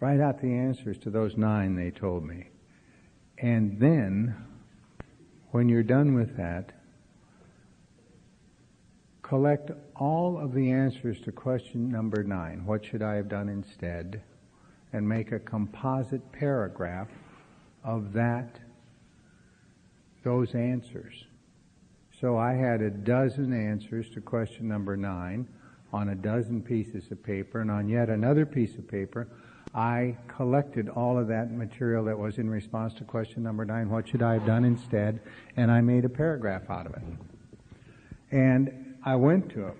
Write out the answers to those 9, they told me. And then, when you're done with that, collect all of the answers to question number 9, what should I have done instead, and make a composite paragraph of those answers. So I had a dozen answers to question number 9 on a dozen pieces of paper, and on yet another piece of paper, I collected all of that material that was in response to question number 9, what should I have done instead, and I made a paragraph out of it. And I went to him.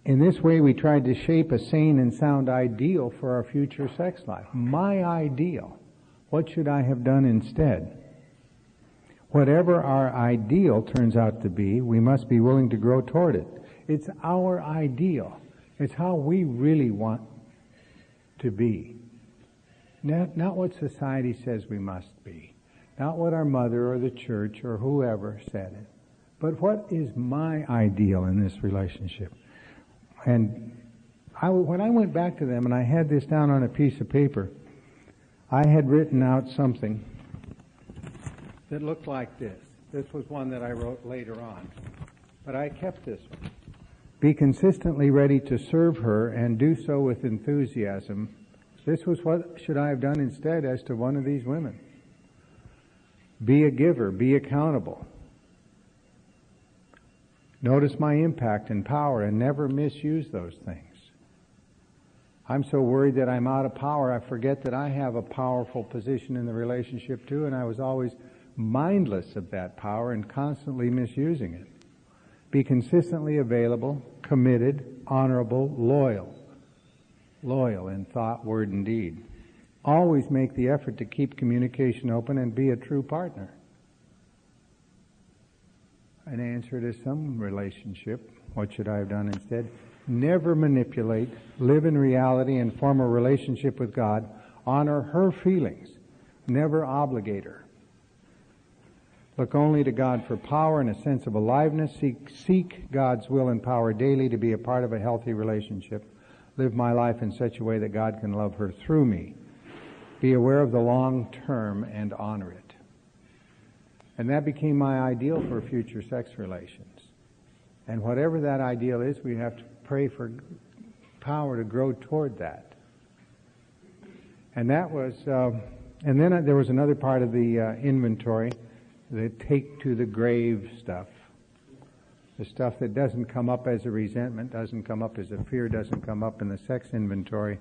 In this way, we tried to shape a sane and sound ideal for our future sex life. My ideal. What should I have done instead? Whatever our ideal turns out to be, we must be willing to grow toward it. It's our ideal. It's how we really want to be. Not what society says we must be. Not what our mother or the church or whoever said it. But what is my ideal in this relationship? And when I went back to them and I had this down on a piece of paper, I had written out something that looked like this. This was one that I wrote later on. But I kept this one. Be consistently ready to serve her and do so with enthusiasm. This was what should I have done instead as to one of these women. Be a giver. Be accountable. Notice my impact and power and never misuse those things. I'm so worried that I'm out of power, I forget that I have a powerful position in the relationship too, and I was always mindless of that power and constantly misusing it. Be consistently available, committed, honorable, loyal. Loyal in thought, word, and deed. Always make the effort to keep communication open and be a true partner. An answer to some relationship, what should I have done instead? Never manipulate, live in reality and form a relationship with God. Honor her feelings. Never obligate her. Look only to God for power and a sense of aliveness. Seek God's will and power daily to be a part of a healthy relationship. Live my life in such a way that God can love her through me. Be aware of the long term and honor it. And that became my ideal for future sex relations. And whatever that ideal is, we have to pray for power to grow toward that. And that was, and then there was another part of the inventory, the take to the grave stuff. The stuff that doesn't come up as a resentment, doesn't come up as a fear, doesn't come up in the sex inventory.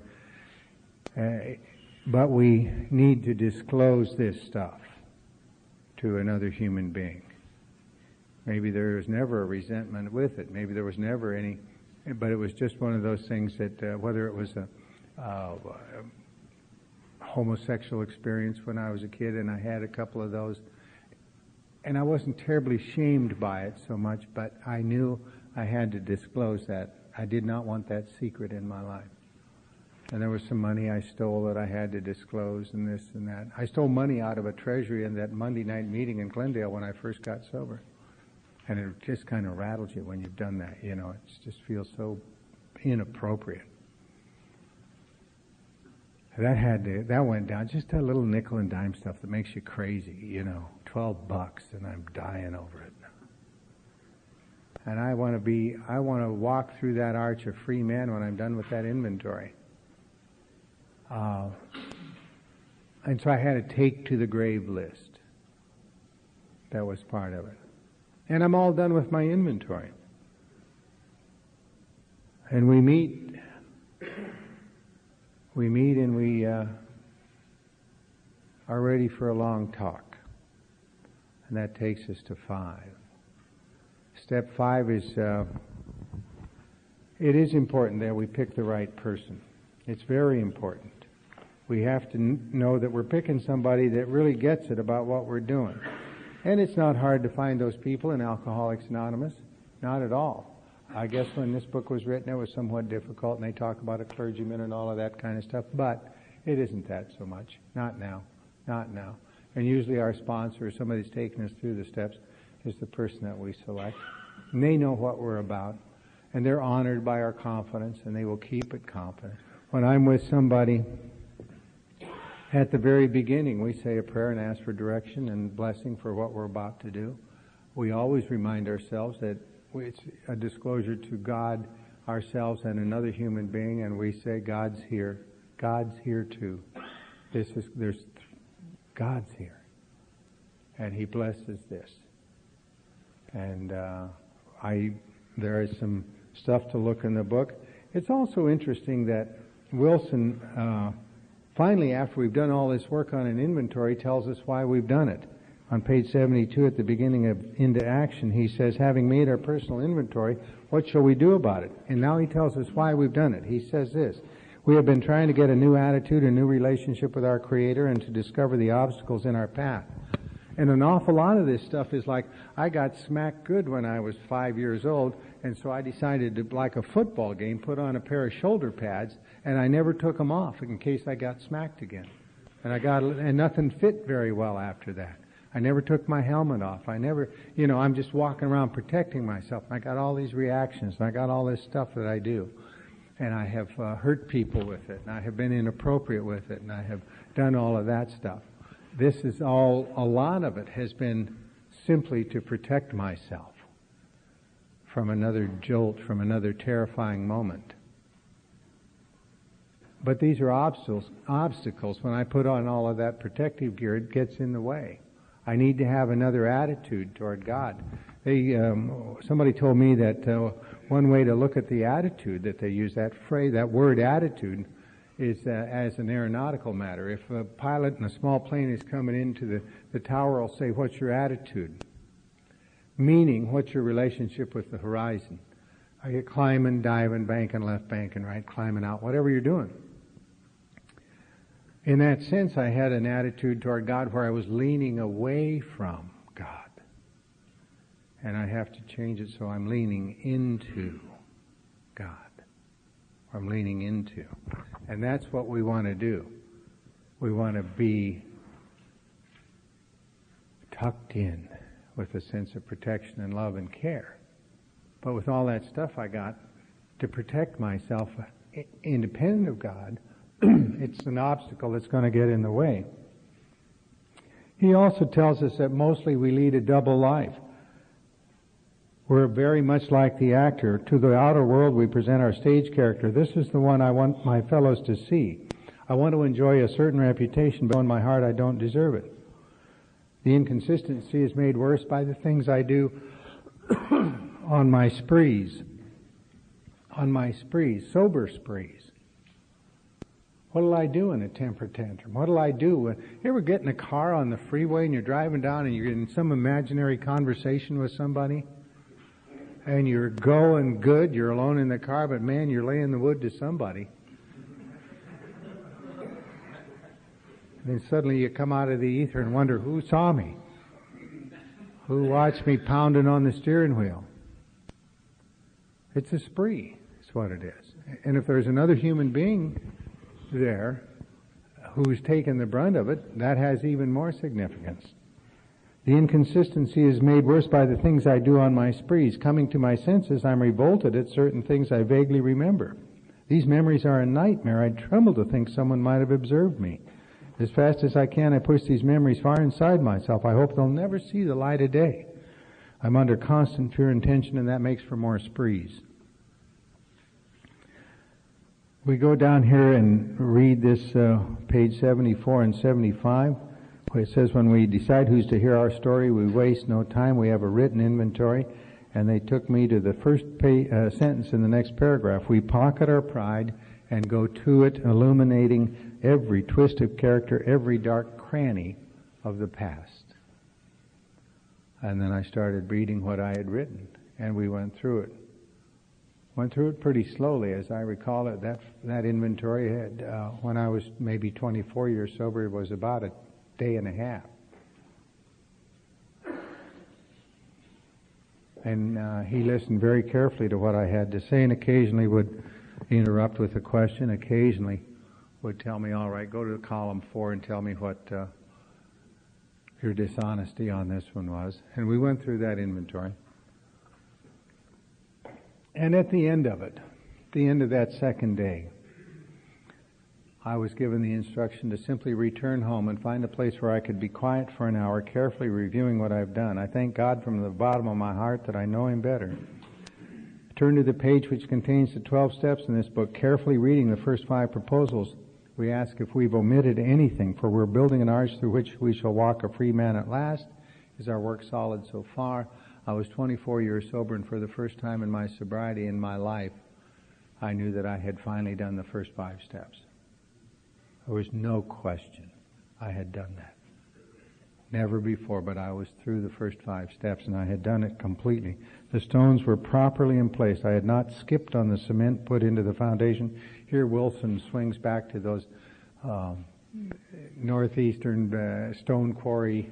But we need to disclose this stuff to another human being. Maybe there was never a resentment with it. Maybe there was never any, but it was just one of those things that whether it was a homosexual experience when I was a kid, and I had a couple of those, and I wasn't terribly shamed by it so much, but I knew I had to disclose that. I did not want that secret in my life. And there was some money I stole that I had to disclose, and this and that. I stole money out of a treasury in that Monday night meeting in Glendale when I first got sober. And it just kind of rattles you when you've done that, you know. It just feels so inappropriate. That went down, just that little nickel and dime stuff that makes you crazy, you know. $12, and I'm dying over it. And I want to walk through that arch of free men when I'm done with that inventory. And so I had a take to the grave list. That was part of it. And I'm all done with my inventory. And we meet and we are ready for a long talk. And that takes us to 5. Step 5 is, it is important that we pick the right person. It's very important. We have to know that we're picking somebody that really gets it about what we're doing. And it's not hard to find those people in Alcoholics Anonymous. Not at all. I guess when this book was written, it was somewhat difficult, and they talk about a clergyman and all of that kind of stuff. But it isn't that so much. Not now. Not now. And usually our sponsor, or somebody that's taking us through the steps, is the person that we select. And they know what we're about. And they're honored by our confidence, and they will keep it confident. When I'm with somebody, at the very beginning, we say a prayer and ask for direction and blessing for what we're about to do. We always remind ourselves that it's a disclosure to God, ourselves, and another human being, and we say, God's here. God's here too. God's here. And He blesses this. And there is some stuff to look in the book. It's also interesting that Wilson, finally, after we've done all this work on an inventory, tells us why we've done it. On page 72 at the beginning of Into Action, he says, having made our personal inventory, what shall we do about it? And now he tells us why we've done it. He says this, we have been trying to get a new attitude, a new relationship with our Creator, and to discover the obstacles in our path. And an awful lot of this stuff is like, I got smacked good when I was 5 years old, and so I decided to, like a football game, put on a pair of shoulder pads, and I never took them off in case I got smacked again. And nothing fit very well after that. I never took my helmet off. I'm just walking around protecting myself. I got all these reactions, and I got all this stuff that I do. And I have hurt people with it, and I have been inappropriate with it, and I have done all of that stuff. This is all, a lot of it has been simply to protect myself from another jolt, from another terrifying moment. But these are obstacles. When I put on all of that protective gear, it gets in the way. I need to have another attitude toward God. Somebody told me that one way to look at the attitude that they use, that phrase, that word attitude, is as an aeronautical matter. If a pilot in a small plane is coming into the tower, will say, what's your attitude? Meaning, what's your relationship with the horizon? Are you climbing, diving, banking left, banking right, climbing out, whatever you're doing? In that sense, I had an attitude toward God where I was leaning away from God. And I have to change it so I'm leaning into God. I'm leaning into. And that's what we want to do. We want to be tucked in with a sense of protection and love and care. But with all that stuff I got to protect myself independent of God, it's an obstacle that's going to get in the way. He also tells us that mostly we lead a double life. We're very much like the actor. To the outer world we present our stage character. This is the one I want my fellows to see. I want to enjoy a certain reputation, but in my heart I don't deserve it. The inconsistency is made worse by the things I do on my sprees. Sober sprees. What'll I do in a temper tantrum? What'll I do when you ever get in a car on the freeway and you're driving down and you're in some imaginary conversation with somebody? And you're going good, you're alone in the car, but man, you're laying the wood to somebody. And then suddenly you come out of the ether and wonder, who saw me? Who watched me pounding on the steering wheel? It's a spree, is what it is. And if there's another human being there who's taken the brunt of it, that has even more significance. The inconsistency is made worse by the things I do on my sprees. Coming to my senses, I'm revolted at certain things I vaguely remember. These memories are a nightmare. I tremble to think someone might have observed me. As fast as I can, I push these memories far inside myself. I hope they'll never see the light of day. I'm under constant fear and tension, and that makes for more sprees. We go down here and read this page 74 and 75. It says, when we decide who's to hear our story, we waste no time. We have a written inventory. And they took me to the first sentence in the next paragraph. We pocket our pride and go to it, illuminating every twist of character, every dark cranny of the past. And then I started reading what I had written, and we went through it. Went through it pretty slowly, as I recall it. That inventory had, when I was maybe 24 years sober, it was about a day and a half. And he listened very carefully to what I had to say, and occasionally would interrupt with a question, occasionally would tell me, all right, go to column 4 and tell me what your dishonesty on this one was. And we went through that inventory. And at the end of it, the end of that second day, I was given the instruction to simply return home and find a place where I could be quiet for an hour, carefully reviewing what I've done. I thank God from the bottom of my heart that I know Him better. Turn to the page which contains the 12 steps in this book, carefully reading the first 5 proposals. We ask if we've omitted anything, for we're building an arch through which we shall walk a free man at last. Is our work solid so far? I was 24 years sober, and for the first time in my sobriety in my life, I knew that I had finally done the first 5 steps. There was no question I had done that. Never before, but I was through the first 5 steps, and I had done it completely. The stones were properly in place. I had not skipped on the cement put into the foundation. Here Wilson swings back to those northeastern stone quarry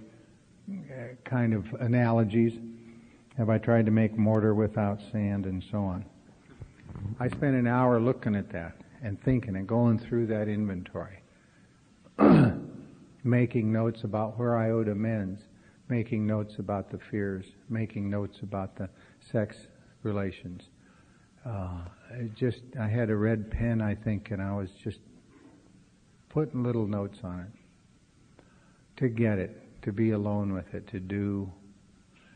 kind of analogies. Have I tried to make mortar without sand and so on? I spent an hour looking at that and thinking and going through that inventory. Making notes about where I owed amends, making notes about the fears, making notes about the sex relations. I had a red pen, I think, and I was just putting little notes on it to get it, to be alone with it, to do.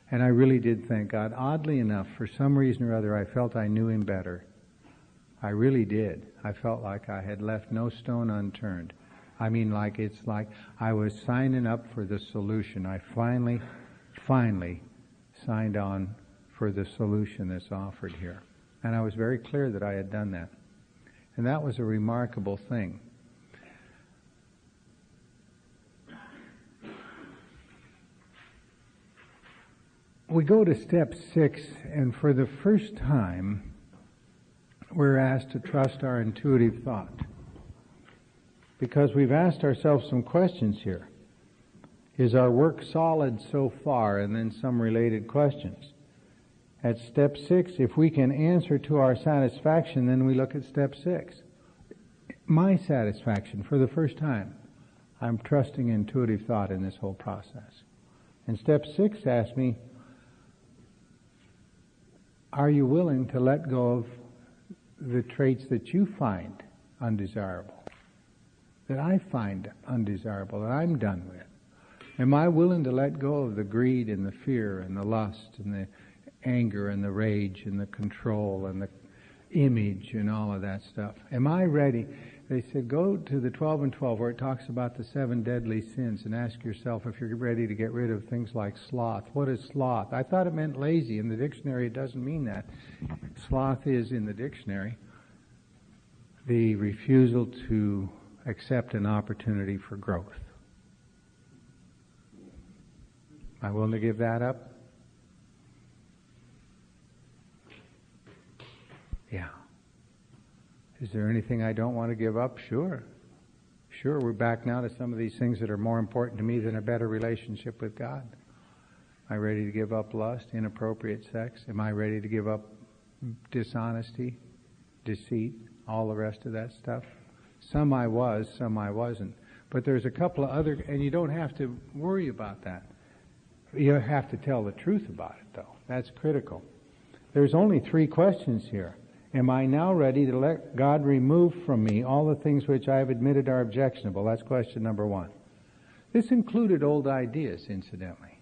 And I really did thank God. Oddly enough, for some reason or other, I felt I knew Him better. I really did. I felt like I had left no stone unturned. I mean, it's like I was signing up for the solution. I finally signed on for the solution that's offered here. And I was very clear that I had done that. And that was a remarkable thing. We go to step 6, and for the first time, we're asked to trust our intuitive thought. Because we've asked ourselves some questions here. Is our work solid so far? And then some related questions. At step 6, if we can answer to our satisfaction, then we look at step 6. My satisfaction, for the first time, I'm trusting intuitive thought in this whole process. And step 6 asks me, are you willing to let go of the traits that you find undesirable, that I find undesirable, that I'm done with? Am I willing to let go of the greed and the fear and the lust and the anger and the rage and the control and the image and all of that stuff? Am I ready? They said, go to the 12 and 12 where it talks about the 7 deadly sins and ask yourself if you're ready to get rid of things like sloth. What is sloth? I thought it meant lazy. In the dictionary, it doesn't mean that. Sloth is, in the dictionary, the refusal to accept an opportunity for growth. Am I willing to give that up? Yeah. Is there anything I don't want to give up? Sure. Sure, we're back now to some of these things that are more important to me than a better relationship with God. Am I ready to give up lust, inappropriate sex? Am I ready to give up dishonesty, deceit, all the rest of that stuff? Some I was, some I wasn't. But there's a couple of other, and you don't have to worry about that. You have to tell the truth about it, though. That's critical. There's only 3 questions here. Am I now ready to let God remove from me all the things which I have admitted are objectionable? That's question number 1. This included old ideas, incidentally.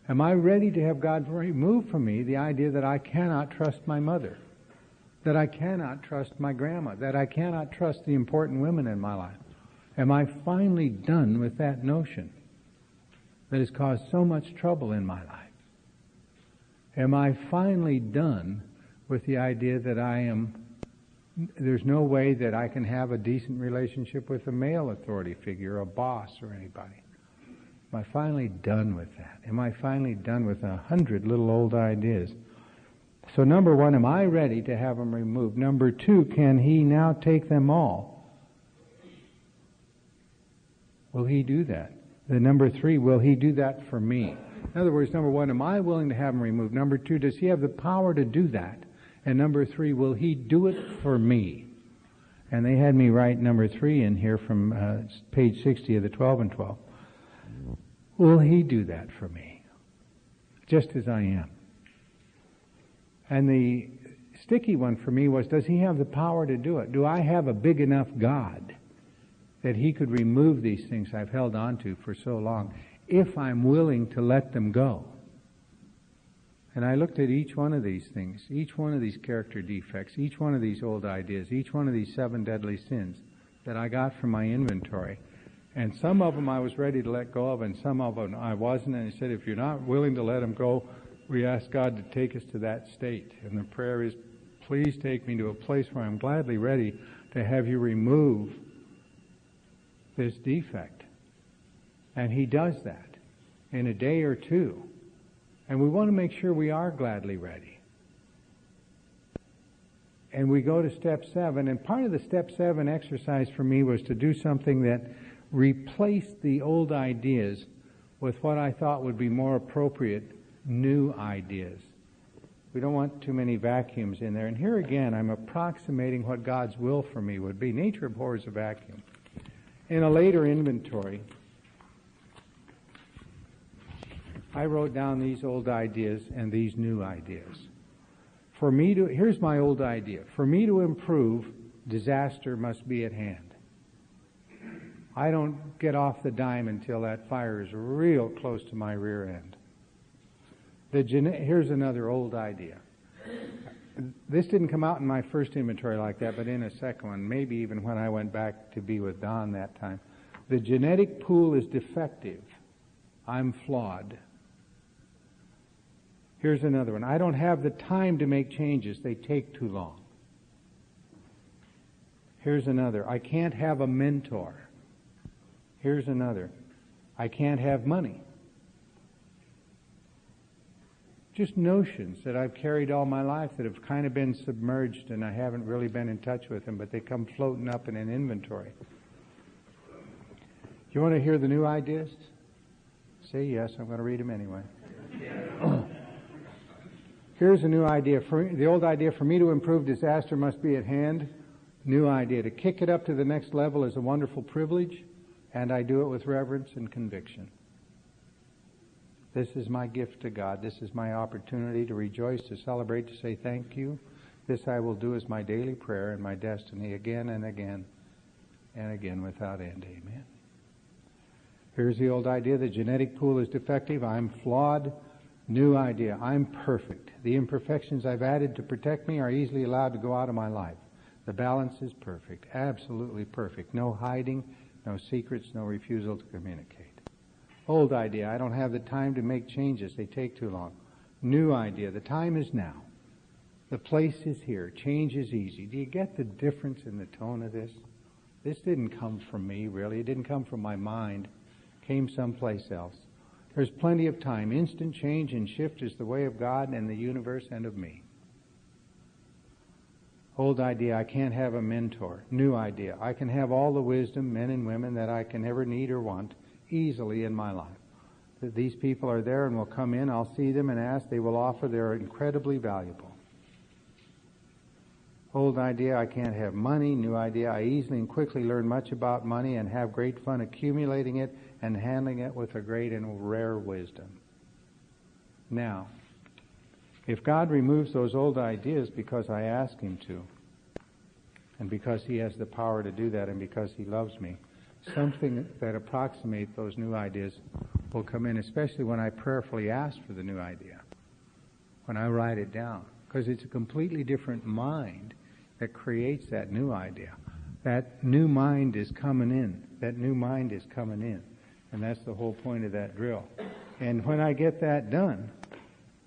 Am I ready to have God remove from me the idea that I cannot trust my mother, that I cannot trust my grandma, that I cannot trust the important women in my life? Am I finally done with that notion that has caused so much trouble in my life? Am I finally done with the idea that there's no way that I can have a decent relationship with a male authority figure, a boss or anybody? Am I finally done with that? Am I finally done with 100 little old ideas? So number 1, am I ready to have them removed? Number 2, can He now take them all? Will He do that? Then number 3, will He do that for me? In other words, number 1, am I willing to have them removed? Number 2, does He have the power to do that? And number 3, will He do it for me? And they had me write number 3 in here from page 60 of the 12 and 12. Will He do that for me? Just as I am. And the sticky one for me was, does he have the power to do it? Do I have a big enough God that he could remove these things I've held on to for so long if I'm willing to let them go? And I looked at each one of these things, each one of these character defects, each one of these old ideas, each one of these 7 deadly sins that I got from my inventory. And some of them I was ready to let go of, and some of them I wasn't. And he said, if you're not willing to let them go, we ask God to take us to that state. And the prayer is, please take me to a place where I'm gladly ready to have you remove this defect. And he does that in a day or two. And we want to make sure we are gladly ready. And we go to step 7. And part of the step 7 exercise for me was to do something that replaced the old ideas with what I thought would be more appropriate new ideas. We don't want too many vacuums in there. And here again, I'm approximating what God's will for me would be. Nature abhors a vacuum. In a later inventory, I wrote down these old ideas and these new ideas. Here's my old idea. For me to improve, disaster must be at hand. I don't get off the dime until that fire is real close to my rear end. Here's another old idea. This didn't come out in my first inventory like that, but in a second one, maybe even when I went back to be with Don that time. The genetic pool is defective. I'm flawed. Here's another one. I don't have the time to make changes. They take too long. Here's another. I can't have a mentor. Here's another. I can't have money. Just notions that I've carried all my life that have kind of been submerged and I haven't really been in touch with them, but they come floating up in an inventory. You want to hear the new ideas? Say yes, I'm going to read them anyway. Here's a new idea. The old idea, for me to improve, disaster must be at hand. New idea. To kick it up to the next level is a wonderful privilege, and I do it with reverence and conviction. This is my gift to God. This is my opportunity to rejoice, to celebrate, to say thank you. This I will do as my daily prayer and my destiny again and again and again without end. Amen. Here's the old idea. The genetic pool is defective. I'm flawed. New idea. I'm perfect. The imperfections I've added to protect me are easily allowed to go out of my life. The balance is perfect. Absolutely perfect. No hiding, no secrets, no refusal to communicate. Old idea. I don't have the time to make changes. They take too long. New idea. The time is now. The place is here. Change is easy. Do you get the difference in the tone of this? This didn't come from me, really. It didn't come from my mind. It came someplace else. There's plenty of time. Instant change and shift is the way of God and the universe and of me. Old idea, I can't have a mentor. New idea, I can have all the wisdom, men and women, that I can ever need or want easily in my life. That these people are there and will come in, I'll see them and ask, they will offer, they're incredibly valuable. Old idea, I can't have money. New idea, I easily and quickly learn much about money and have great fun accumulating it and handling it with a great and rare wisdom. Now, if God removes those old ideas because I ask Him to, and because He has the power to do that, and because He loves me, something that approximates those new ideas will come in, especially when I prayerfully ask for the new idea, when I write it down, because it's a completely different mind that creates that new idea. That new mind is coming in. That new mind is coming in. And that's the whole point of that drill. And when I get that done,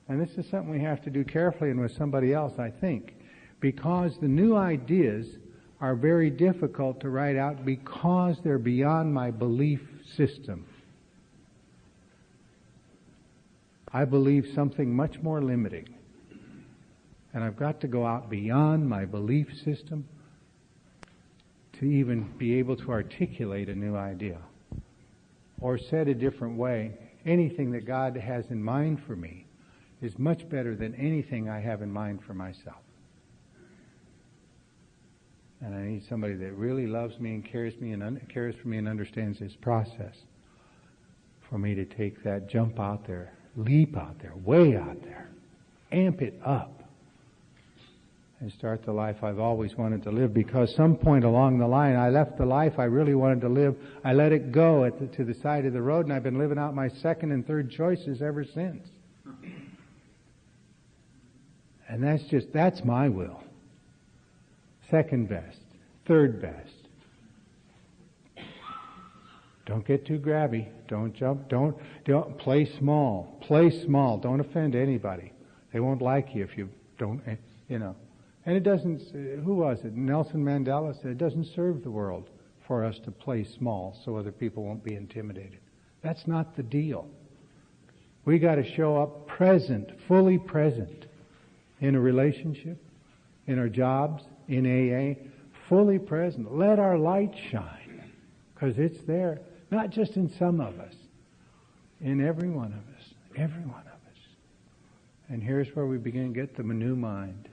and this is something we have to do carefully and with somebody else, I think, because the new ideas are very difficult to write out because they're beyond my belief system. I believe something much more limiting. And I've got to go out beyond my belief system to even be able to articulate a new idea. Or said a different way, anything that God has in mind for me is much better than anything I have in mind for myself. And I need somebody that really loves me and cares for me and understands this process for me to take that jump out there, leap out there, way out there, amp it up, and start the life I've always wanted to live, because some point along the line I left the life I really wanted to live. I let it go to the side of the road, and I've been living out my second and third choices ever since. And that's my will. Second best. Third best. Don't get too grabby. Don't jump. Don't play small. Play small. Don't offend anybody. They won't like you if you don't, And it doesn't, who was it? Nelson Mandela said, it doesn't serve the world for us to play small so other people won't be intimidated. That's not the deal. We got to show up present, fully present, in a relationship, in our jobs, in AA, fully present. Let our light shine, because it's there, not just in some of us, in every one of us, every one of us. And here's where we begin to get the new mind.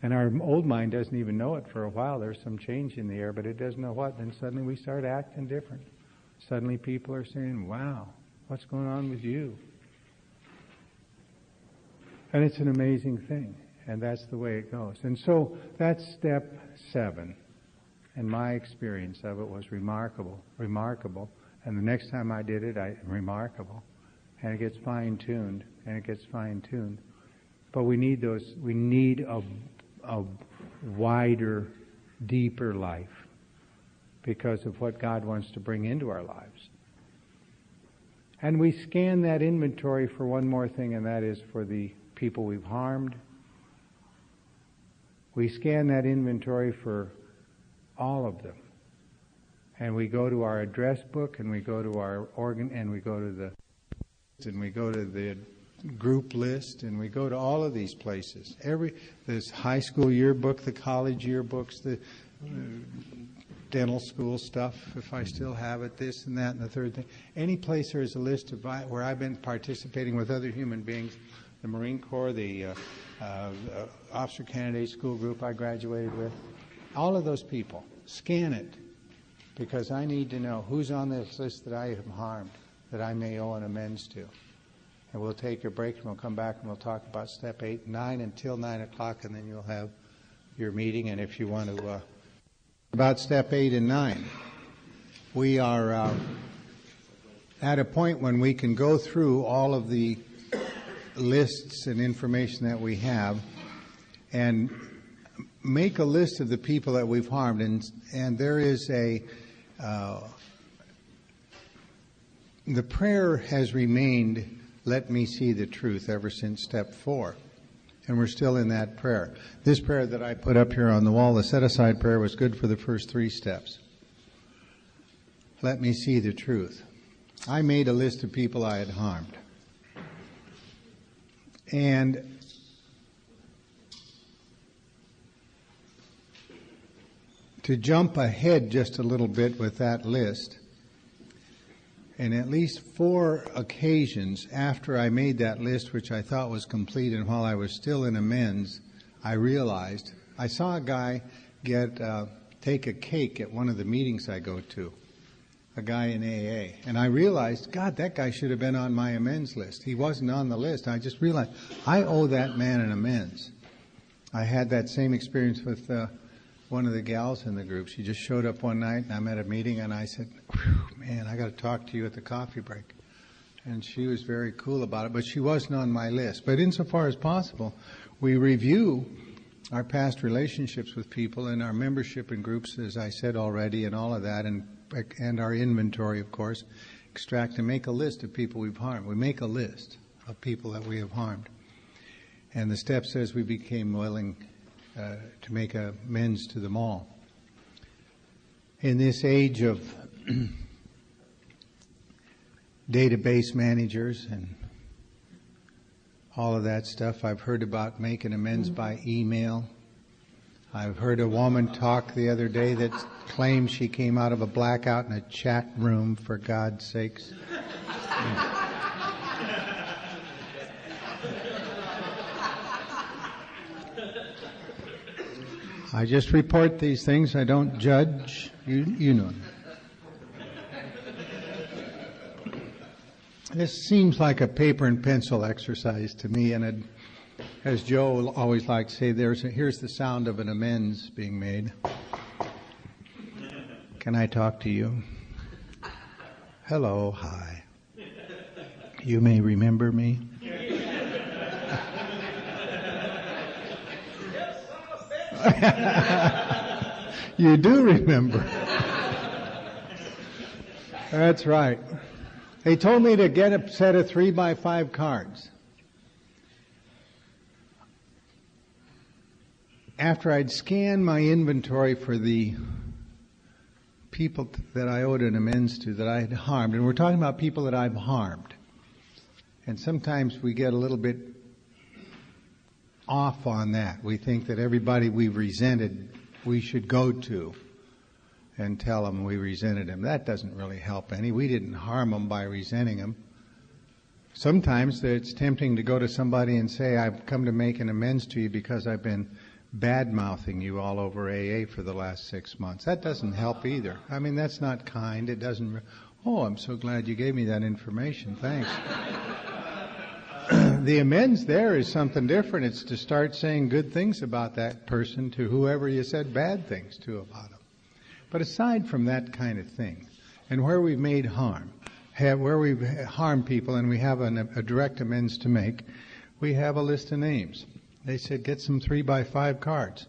And our old mind doesn't even know it for a while. There's some change in the air, but it doesn't know what. Then suddenly we start acting different. Suddenly people are saying, wow, what's going on with you? And it's an amazing thing. And that's the way it goes. And so that's step 7. And my experience of it was remarkable. And the next time I did it, remarkable. And it gets fine-tuned. But we need a wider, deeper life because of what God wants to bring into our lives. And we scan that inventory for one more thing, and that is for the people we've harmed. We scan that inventory for all of them. And we go to our address book, and we go to our organ, and we go to the group list, and we go to all of these places. This high school yearbook, the college yearbooks, the dental school stuff, if I still have it, this and that and the third thing. Any place there is a list of where I've been participating with other human beings, the Marine Corps, the officer candidate school group I graduated with, all of those people. Scan it, because I need to know who's on this list that I have harmed, that I may owe an amends to. And we'll take a break, and we'll come back, and we'll talk about step 8 and 9 until 9 o'clock, and then you'll have your meeting. And if you want to, about step 8 and 9, we are at a point when we can go through all of the lists and information that we have and make a list of the people that we've harmed. And there is the prayer has remained, let me see the truth, ever since step 4. And we're still in that prayer. This prayer that I put up here on the wall, the set-aside prayer, was good for the first 3 steps. Let me see the truth. I made a list of people I had harmed. And to jump ahead just a little bit with that list, and at least 4 occasions after I made that list, which I thought was complete, and while I was still in amends, I realized I saw a guy take a cake at one of the meetings I go to, a guy in AA, and I realized, God, that guy should have been on my amends list. He wasn't on the list. I just realized I owe that man an amends. I had that same experience with one of the gals in the group. She just showed up one night, and I'm at a meeting, and I said, man, I got to talk to you at the coffee break. And she was very cool about it, but she wasn't on my list. But insofar as possible, we review our past relationships with people and our membership in groups, as I said already, and all of that, and our inventory, of course, extract and make a list of people we've harmed. We make a list of people that we have harmed. And the step says we became willing to make amends to them all. In this age of database managers and all of that stuff, I've heard about making amends by email. I've heard a woman talk the other day that claimed she came out of a blackout in a chat room, for God's sakes. I just report these things. I don't judge. You know. This seems like a paper and pencil exercise to me, and As Joe always likes to say, here's the sound of an amends being made. Can I talk to you? Hello, hi. You may remember me. You do remember. That's right. They told me to get a set of 3x5 cards. After I'd scanned my inventory for the people that I owed an amends to, that I had harmed, and we're talking about people that I've harmed. And sometimes we get a little bit off on that. We think that everybody we've resented, we should go to and tell them we resented them. That doesn't really help any. We didn't harm them by resenting them. Sometimes it's tempting to go to somebody and say, I've come to make an amends to you because I've been bad-mouthing you all over AA for the last 6 months. That doesn't help either. I mean, that's not kind. It doesn't, oh, I'm so glad you gave me that information. Thanks. The amends there is something different. It's to start saying good things about that person to whoever you said bad things to about them. But aside from that kind of thing, and where we've made harm, where we've harmed people and we have a direct amends to make, we have a list of names. They said, get some 3x5 cards,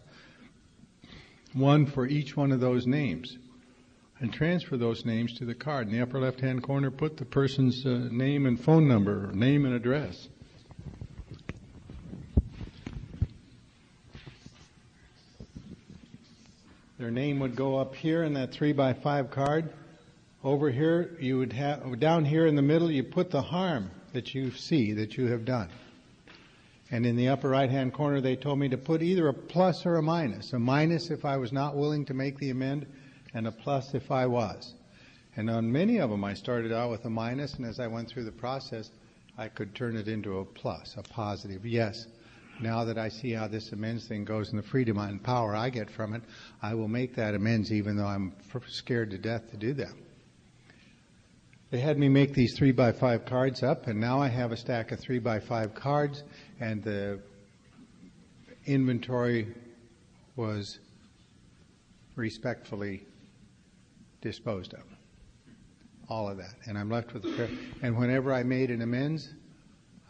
one for each one of those names, and transfer those names to the card. In the upper left-hand corner, put the person's name and phone number, or name and address. Their name would go up here in that 3x5 card. Over here, you would have, down here in the middle, you put the harm that you see, that you have done. And in the upper right-hand corner, they told me to put either a plus or a minus. A minus if I was not willing to make the amend, and a plus if I was. And on many of them, I started out with a minus, and as I went through the process, I could turn it into a plus, a positive. Yes, now that I see how this amends thing goes and the freedom and power I get from it, I will make that amends even though I'm scared to death to do that. They had me make these 3x5 cards up, and now I have a stack of 3x5 cards, and the inventory was respectfully disposed of. All of that. And I'm left with the, and whenever I made an amends,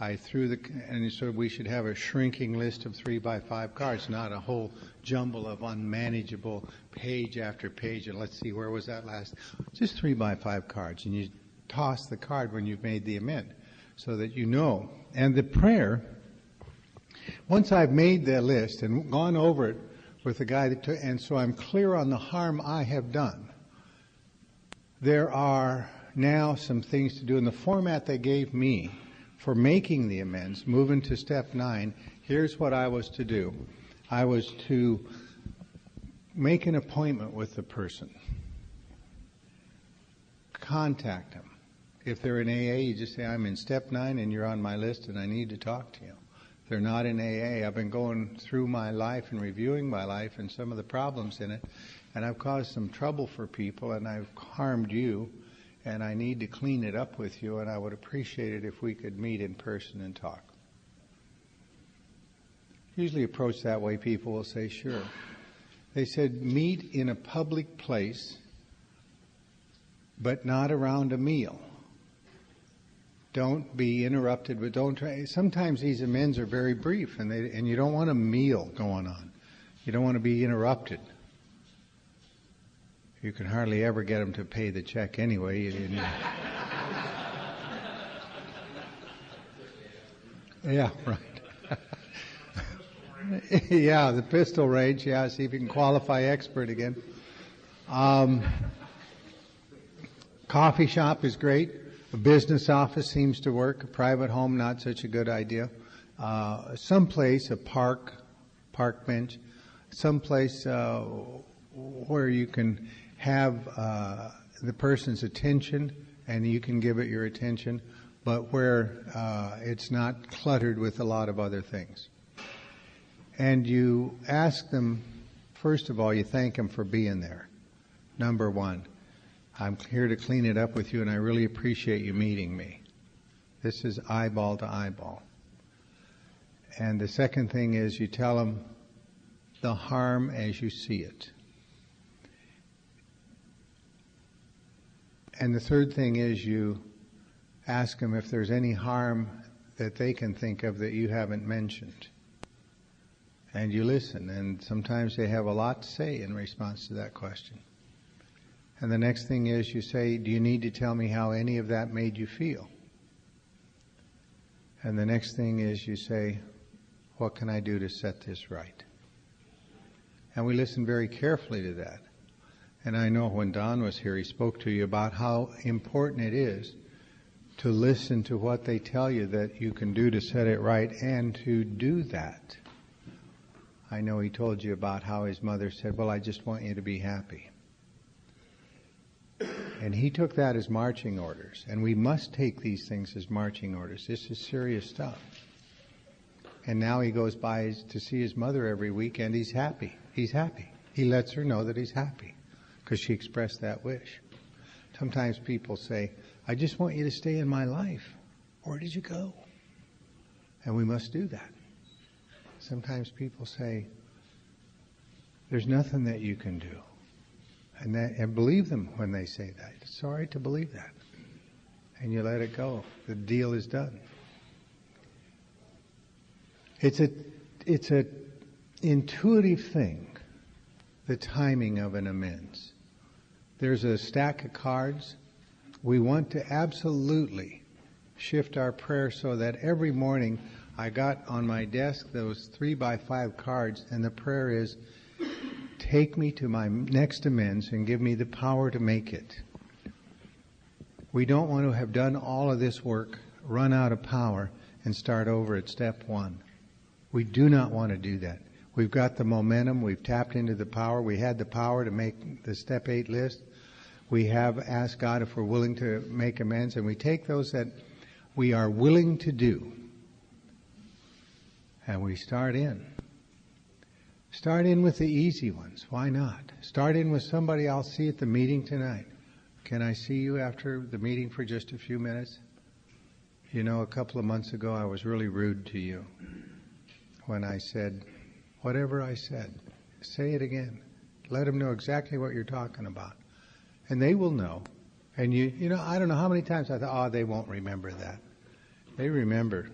I threw and so we should have a shrinking list of 3x5 cards, not a whole jumble of unmanageable page after page. And let's see, where was that last? Just 3x5 cards. And you toss the card when you've made the amend so that you know. And the prayer, once I've made the list and gone over it with the guy that took, and so I'm clear on the harm I have done, there are now some things to do in the format they gave me for making the amends. Moving to step 9, here's what I was to do. I was to make an appointment with the person. Contact them. If they're in AA, you just say, I'm in step 9 and you're on my list and I need to talk to you. If they're not in AA, I've been going through my life and reviewing my life and some of the problems in it, and I've caused some trouble for people and I've harmed you, and I need to clean it up with you, and I would appreciate it if we could meet in person and talk. Usually approach that way, people will say, sure. They said, meet in a public place, but not around a meal. Don't be interrupted, but don't try. Sometimes these amends are very brief, and you don't want a meal going on. You don't want to be interrupted. You can hardly ever get them to pay the check anyway. Yeah, right. Yeah, the pistol range. Yeah, see if you can qualify expert again. Coffee shop is great. A business office seems to work. A private home, not such a good idea. Someplace, a park bench, someplace where you can have the person's attention and you can give it your attention, but where it's not cluttered with a lot of other things. And you ask them, first of all, you thank them for being there. Number 1, I'm here to clean it up with you and I really appreciate you meeting me. This is eyeball to eyeball. And the second thing is you tell them the harm as you see it. And the third thing is you ask them if there's any harm that they can think of that you haven't mentioned. And you listen, and sometimes they have a lot to say in response to that question. And the next thing is you say, do you need to tell me how any of that made you feel? And the next thing is you say, what can I do to set this right? And we listen very carefully to that. And I know when Don was here, he spoke to you about how important it is to listen to what they tell you that you can do to set it right and to do that. I know he told you about how his mother said, well, I just want you to be happy. And he took that as marching orders. And we must take these things as marching orders. This is serious stuff. And now he goes by to see his mother every week, and he's happy. He's happy. He lets her know that he's happy because she expressed that wish. Sometimes people say, I just want you to stay in my life. Where did you go? And we must do that. Sometimes people say, there's nothing that you can do. And believe them when they say that. It's all right to believe that. And you let it go. The deal is done. It's a intuitive thing, the timing of an amends. There's a stack of cards. We want to absolutely shift our prayer so that every morning I got on my desk those 3x5 cards, and the prayer is, take me to my next amends and give me the power to make it. We don't want to have done all of this work, run out of power, and start over at step one. We do not want to do that. We've got the momentum. We've tapped into the power. We had the power to make the step 8 list. We have asked God if we're willing to make amends, and we take those that we are willing to do, and we start in. Start in with the easy ones. Why not? Start in with somebody I'll see at the meeting tonight. Can I see you after the meeting for just a few minutes? You know, a couple of months ago I was really rude to you when I said, whatever I said, say it again. Let them know exactly what you're talking about. And they will know. And you know, I don't know how many times I thought, oh, they won't remember that. They remember.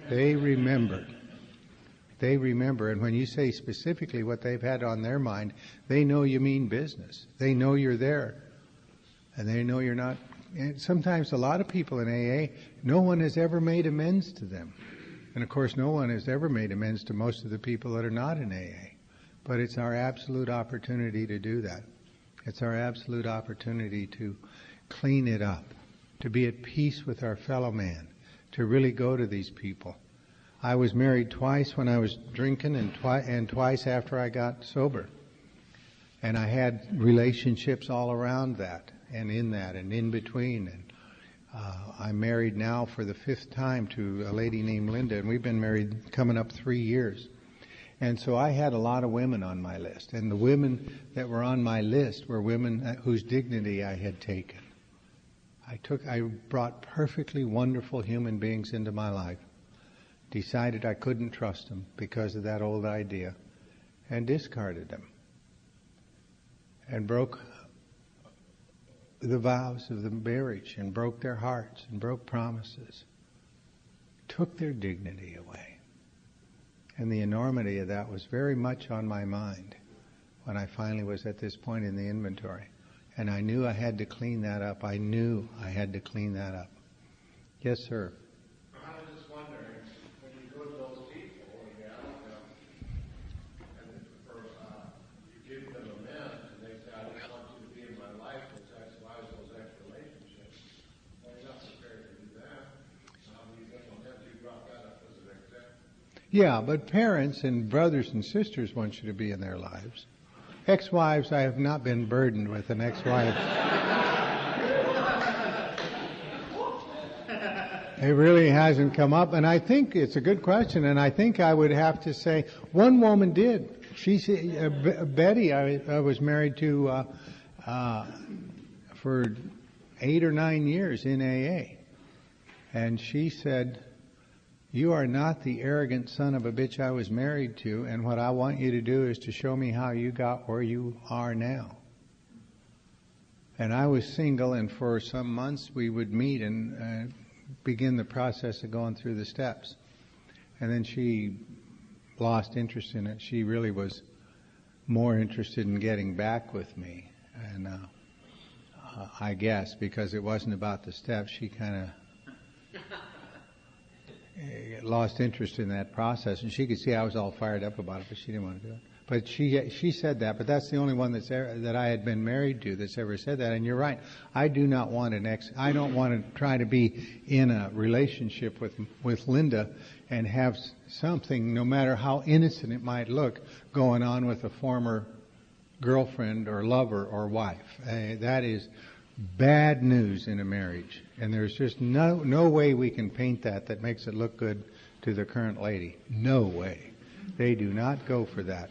They remember. They remember. And when you say specifically what they've had on their mind, they know you mean business. They know you're there. And they know you're not. And sometimes a lot of people in AA, no one has ever made amends to them. And of course, no one has ever made amends to most of the people that are not in AA. But it's our absolute opportunity to do that. It's our absolute opportunity to clean it up, to be at peace with our fellow man, to really go to these people. I was married twice when I was drinking and twice after I got sober. And I had relationships all around that and in between. And I'm married now for the 5th time to a lady named Linda, and we've been married coming up 3 years. And so I had a lot of women on my list. And the women that were on my list were women whose dignity I had taken. I brought perfectly wonderful human beings into my life, decided I couldn't trust them because of that old idea, and discarded them, and broke the vows of the marriage, and broke their hearts, and broke promises, took their dignity away. And the enormity of that was very much on my mind when I finally was at this point in the inventory. And I knew I had to clean that up. I knew I had to clean that up. Yes, sir. I was just wondering, when you go to those people and you ask them, and you give them amends, and they say, I just want you to be in my life, which exercise those ex-relationships. Well, you're not prepared to do that. You brought that up as an example. Yeah, but parents and brothers and sisters want you to be in their lives. Ex-wives, I have not been burdened with an ex-wife. It really hasn't come up, and I think it's a good question, and I think I would have to say one woman did. She said, Betty, I was married to for 8 or 9 years in AA, and she said, You are not the arrogant son of a bitch I was married to, and what I want you to do is to show me how you got where you are now. And I was single, and for some months we would meet and begin the process of going through the steps. And then she lost interest in it. She really was more interested in getting back with me. And I guess because it wasn't about the steps, she kind of lost interest in that process. And she could see I was all fired up about it, but she didn't want to do it. But she said that, but that's the only one that I had been married to that's ever said that. And you're right. I do not want I don't want to try to be in a relationship with Linda and have something, no matter how innocent it might look, going on with a former girlfriend or lover or wife. That is bad news in a marriage. And there's just no way we can paint that makes it look good to the current lady. No way. They do not go for that.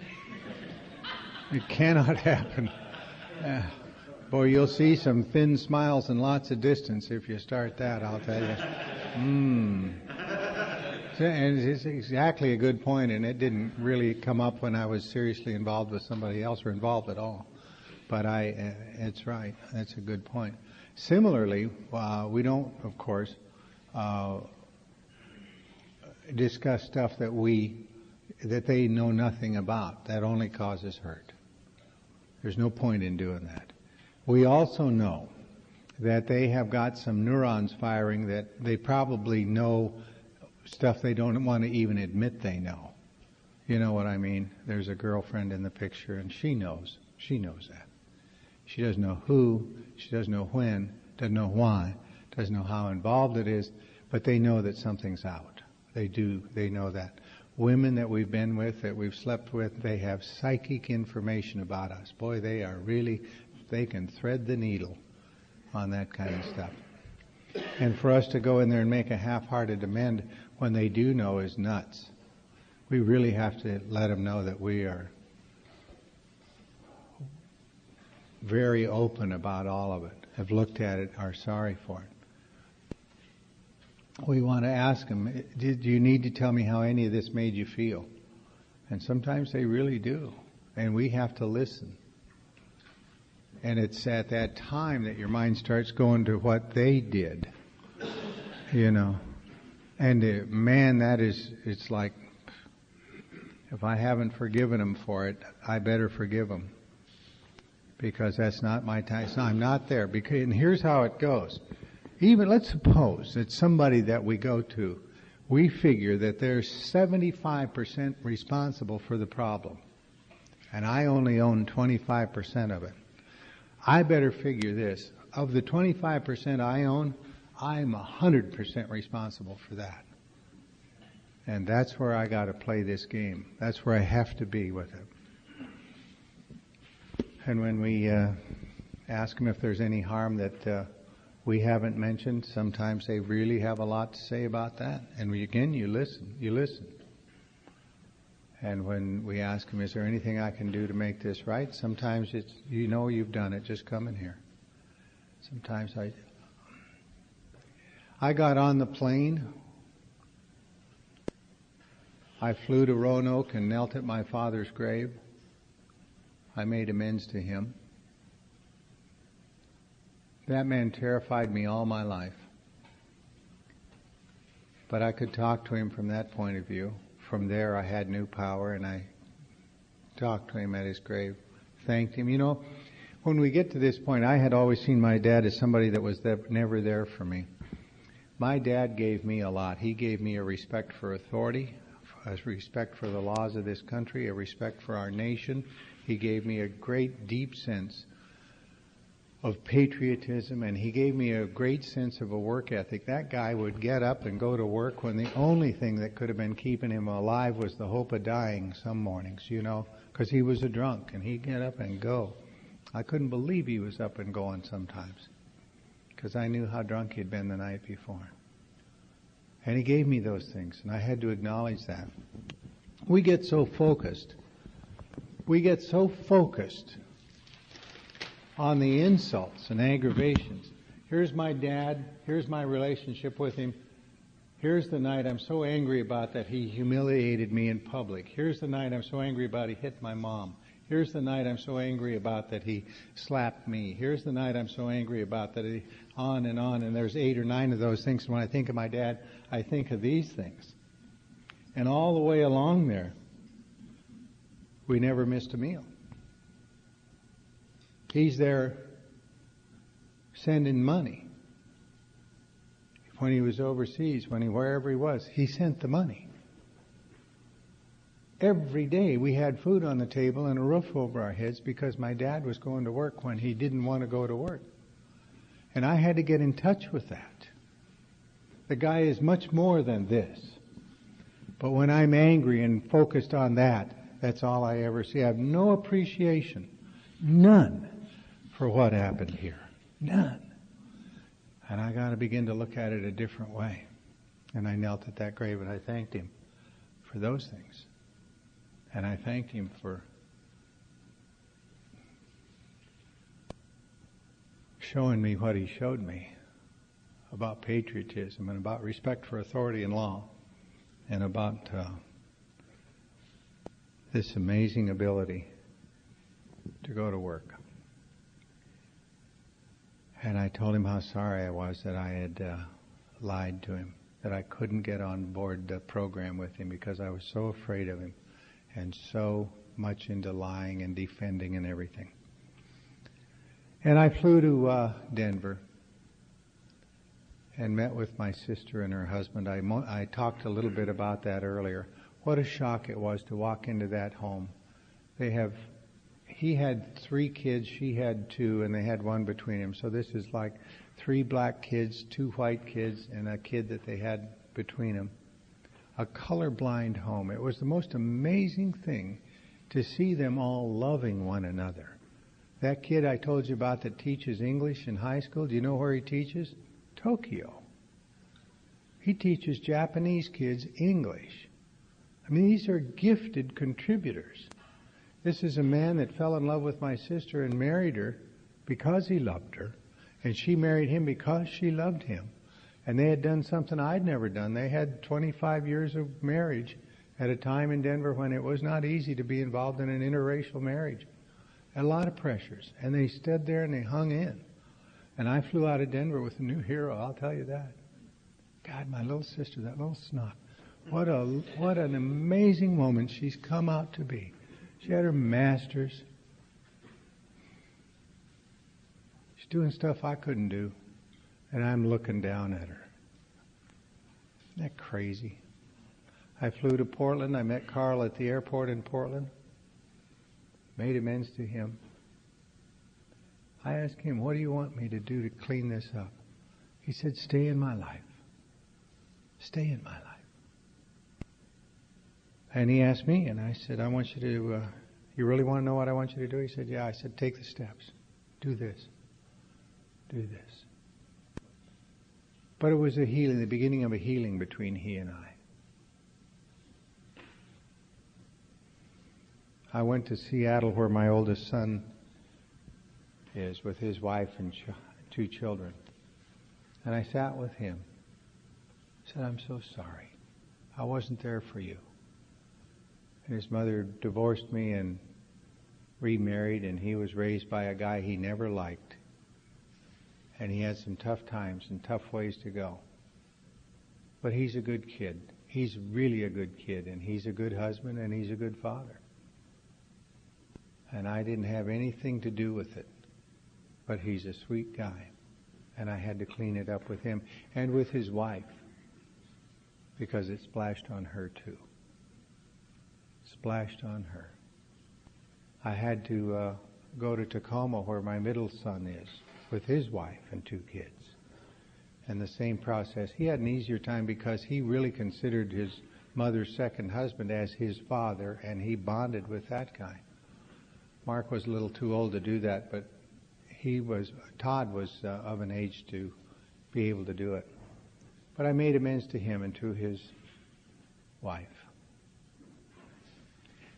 It cannot happen. Boy, you'll see some thin smiles and lots of distance if you start that, I'll tell you. And it's exactly a good point, and it didn't really come up when I was seriously involved with somebody else or involved at all. But it's right. That's a good point. Similarly, we don't, of course, discuss stuff that they know nothing about. That only causes hurt. There's no point in doing that. We also know that they have got some neurons firing that they probably know stuff they don't want to even admit they know. You know what I mean? There's a girlfriend in the picture, and she knows. She knows that. She doesn't know who, she doesn't know when, doesn't know why, doesn't know how involved it is, but they know that something's out. They know that. Women that we've been with, that we've slept with, they have psychic information about us. Boy, they can thread the needle on that kind of stuff. And for us to go in there and make a half-hearted amend when they do know is nuts. We really have to let them know that we are very open about all of it, have looked at it, are sorry for it. We want to ask them, do you need to tell me how any of this made you feel? And sometimes they really do. And we have to listen. And it's at that time that your mind starts going to what they did. You know. And man, it's like, if I haven't forgiven them for it, I better forgive them. Because that's not my time. I'm not there. And here's how it goes. Even let's suppose that somebody that we go to, we figure that they're 75% responsible for the problem. And I only own 25% of it. I better figure this. Of the 25% I own, I'm 100% responsible for that. And that's where I got to play this game. That's where I have to be with it. And when we ask them if there's any harm that we haven't mentioned, sometimes they really have a lot to say about that. And you listen. And when we ask them, is there anything I can do to make this right? Sometimes it's, you've done it, just come in here. Sometimes I got on the plane. I flew to Roanoke and knelt at my father's grave. I made amends to him. That man terrified me all my life. But I could talk to him from that point of view. From there I had new power, and I talked to him at his grave, thanked him. When we get to this point, I had always seen my dad as somebody that was never there for me. My dad gave me a lot. He gave me a respect for authority, a respect for the laws of this country, a respect for our nation. He gave me a great, deep sense of patriotism, and he gave me a great sense of a work ethic. That guy would get up and go to work when the only thing that could have been keeping him alive was the hope of dying some mornings, because he was a drunk, and he'd get up and go. I couldn't believe he was up and going sometimes, because I knew how drunk he'd been the night before. And he gave me those things, and I had to acknowledge that. We get so focused on the insults and aggravations. Here's my dad. Here's my relationship with him. Here's the night I'm so angry about that he humiliated me in public. Here's the night I'm so angry about he hit my mom. Here's the night I'm so angry about that he slapped me. Here's the night I'm so angry about that he, on. And there's 8 or 9 of those things. When I think of my dad, I think of these things. And all the way along there, we never missed a meal. He's there sending money. When he was overseas, wherever he was, he sent the money. Every day we had food on the table and a roof over our heads because my dad was going to work when he didn't want to go to work. And I had to get in touch with that. The guy is much more than this. But when I'm angry and focused on that, that's all I ever see. I have no appreciation, none, for what happened here. None. And I got to begin to look at it a different way. And I knelt at that grave and I thanked him for those things. And I thanked him for showing me what he showed me about patriotism and about respect for authority and law and about this amazing ability to go to work. And I told him how sorry I was that I had lied to him, that I couldn't get on board the program with him because I was so afraid of him and so much into lying and defending and everything. And I flew to Denver and met with my sister and her husband. I talked a little bit about that earlier. What a shock it was to walk into that home. He had 3 kids, she had 2, and they had 1 between them. So this is like 3 black kids, 2 white kids, and a kid that they had between them. A colorblind home. It was the most amazing thing to see them all loving one another. That kid I told you about that teaches English in high school, do you know where he teaches? Tokyo. He teaches Japanese kids English. I mean, these are gifted contributors. This is a man that fell in love with my sister and married her because he loved her, and she married him because she loved him. And they had done something I'd never done. They had 25 years of marriage at a time in Denver when it was not easy to be involved in an interracial marriage. A lot of pressures. And they stood there and they hung in. And I flew out of Denver with a new hero, I'll tell you that. God, my little sister, that little snot. What an amazing woman she's come out to be. She had her master's. She's doing stuff I couldn't do. And I'm looking down at her. Isn't that crazy? I flew to Portland. I met Carl at the airport in Portland. Made amends to him. I asked him, what do you want me to do to clean this up? He said, stay in my life. Stay in my life. And he asked me, and I said, I want you to, you really want to know what I want you to do? He said, yeah. I said, take the steps. Do this. Do this. But it was a healing, the beginning of a healing between he and I. I went to Seattle where my oldest son is with his wife and 2 children. And I sat with him. I said, I'm so sorry. I wasn't there for you. And his mother divorced me and remarried, and he was raised by a guy he never liked. And he had some tough times and tough ways to go. But he's a good kid. He's really a good kid, and he's a good husband, and he's a good father. And I didn't have anything to do with it. But he's a sweet guy. And I had to clean it up with him and with his wife, because it splashed on her too. Splashed on her. I had to go to Tacoma where my middle son is with his wife and 2 kids. And the same process. He had an easier time because he really considered his mother's second husband as his father, and he bonded with that guy. Mark was a little too old to do that, but Todd was of an age to be able to do it. But I made amends to him and to his wife.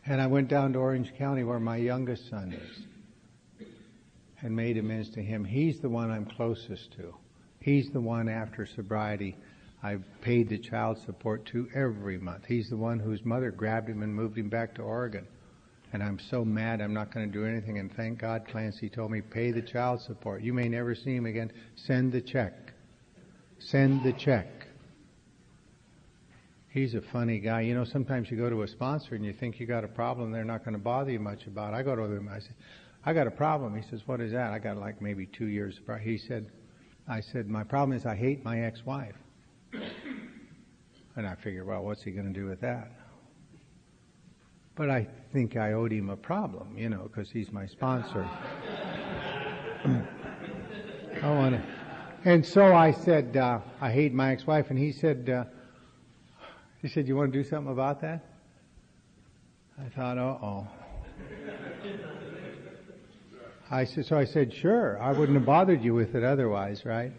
And I went down to Orange County where my youngest son is and made amends to him. He's the one I'm closest to. He's the one after sobriety I paid the child support to every month. He's the one whose mother grabbed him and moved him back to Oregon. And I'm so mad I'm not going to do anything. And thank God Clancy told me, pay the child support. You may never see him again. Send the check. Send the check. He's a funny guy. You know, sometimes you go to a sponsor and you think you got a problem they're not going to bother you much about. I go to him, I say, I got a problem. He says, what is that? I got like maybe 2 years. I said, my problem is I hate my ex-wife. And I figured, well, what's he going to do with that? But I think I owed him a problem, you know, because he's my sponsor. And so I said, I hate my ex-wife. And he said, you want to do something about that? I thought, uh-oh. So I said, sure. I wouldn't have bothered you with it otherwise, right?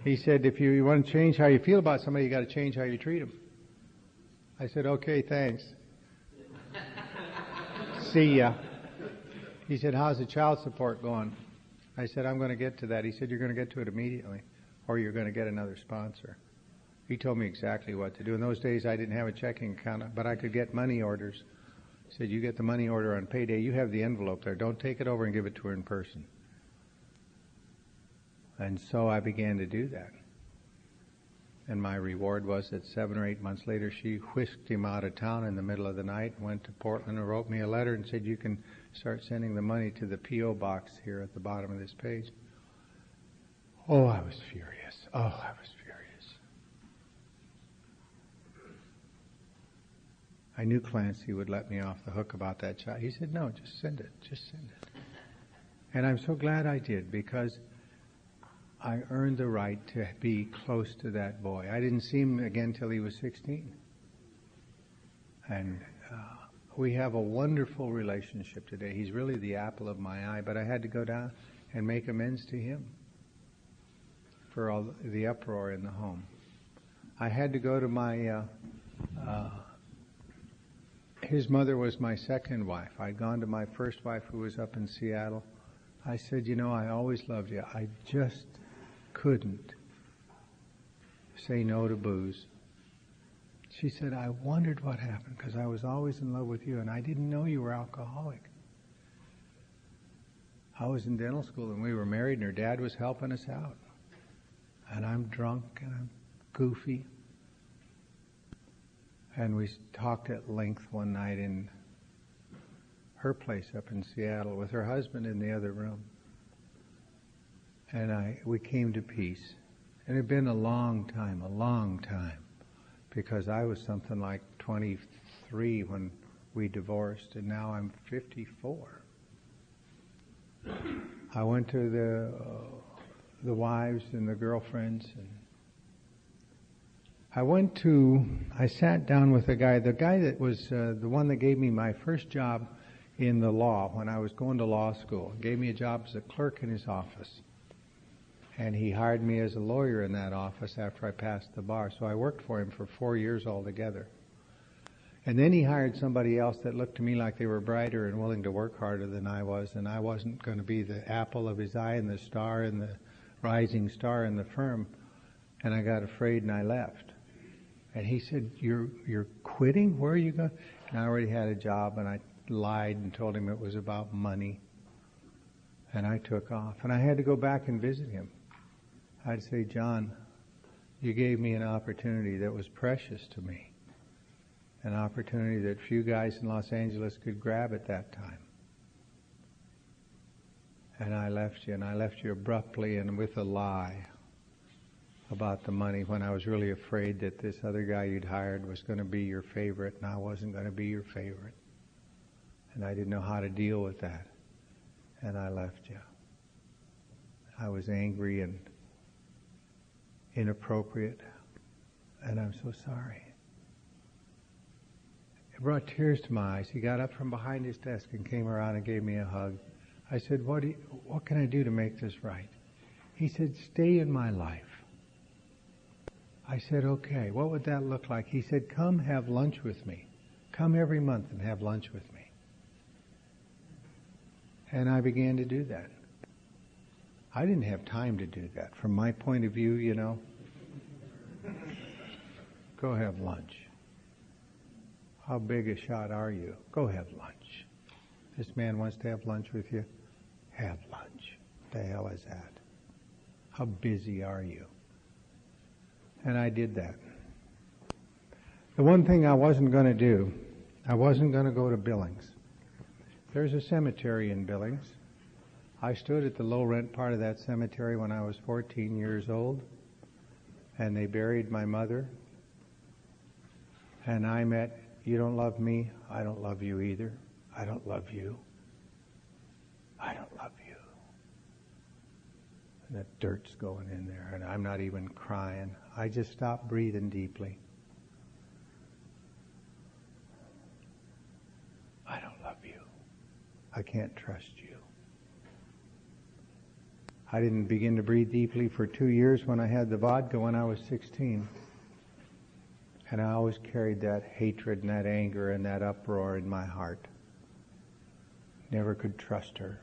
He said, if you want to change how you feel about somebody, you got to change how you treat them. I said, okay, thanks. See ya. He said, how's the child support going? I said, I'm going to get to that. He said, you're going to get to it immediately, or you're going to get another sponsor. He told me exactly what to do. In those days, I didn't have a checking account, but I could get money orders. He said, you get the money order on payday. You have the envelope there. Don't take it over and give it to her in person. And so I began to do that. And my reward was that 7 or 8 months later, she whisked him out of town in the middle of the night, went to Portland and wrote me a letter and said, you can start sending the money to the P.O. box here at the bottom of this page. Oh, I was furious. I knew Clancy would let me off the hook about that child. He said, no, just send it. And I'm so glad I did, because I earned the right to be close to that boy. I didn't see him again till he was 16. And we have a wonderful relationship today. He's really the apple of my eye, but I had to go down and make amends to him for all the uproar in the home. I had to go to my, his mother was my second wife. I'd gone to my first wife who was up in Seattle. I said, you know, I always loved you. I just couldn't say no to booze. She said, I wondered what happened because I was always in love with you and I didn't know you were alcoholic. I was in dental school and we were married and her dad was helping us out. And I'm drunk and I'm goofy. And we talked at length one night in her place up in Seattle with her husband in the other room. And we came to peace. And it had been a long time, because I was something like 23 when we divorced, and now I'm 54. I went to the wives and the girlfriends, and I sat down with the guy that was the one that gave me my first job in the law when I was going to law school. Gave me a job as a clerk in his office. And he hired me as a lawyer in that office after I passed the bar. So I worked for him for 4 years altogether. And then he hired somebody else that looked to me like they were brighter and willing to work harder than I was. And I wasn't going to be the apple of his eye and the star and the rising star in the firm. And I got afraid and I left. And he said, you're quitting? Where are you going? And I already had a job, and I lied and told him it was about money. And I took off. And I had to go back and visit him. I'd say, John, you gave me an opportunity that was precious to me. An opportunity that few guys in Los Angeles could grab at that time. And I left you abruptly and with a lie about the money when I was really afraid that this other guy you'd hired was going to be your favorite and I wasn't going to be your favorite. And I didn't know how to deal with that. And I left you. I was angry and inappropriate, and I'm so sorry. It brought tears to my eyes. He got up from behind his desk and came around and gave me a hug. I said, what can I do to make this right? He said, stay in my life. I said, okay, what would that look like? He said, come have lunch with me. Come every month and have lunch with me. And I began to do that. I didn't have time to do that. From my point of view, you know, Go have lunch. How big a shot are you? Go have lunch. This man wants to have lunch with you? Have lunch. What the hell is that? How busy are you? And I did that. The one thing I wasn't going to do, I wasn't going to go to Billings. There's a cemetery in Billings. I stood at the low rent part of that cemetery when I was 14 years old, and they buried my mother. And I met, you don't love me, I don't love you either. I don't love you. I don't love you. And that dirt's going in there, and I'm not even crying. I just stopped breathing deeply. I don't love you. I can't trust you. I didn't begin to breathe deeply for 2 years when I had the vodka when I was 16. And I always carried that hatred and that anger and that uproar in my heart. Never could trust her.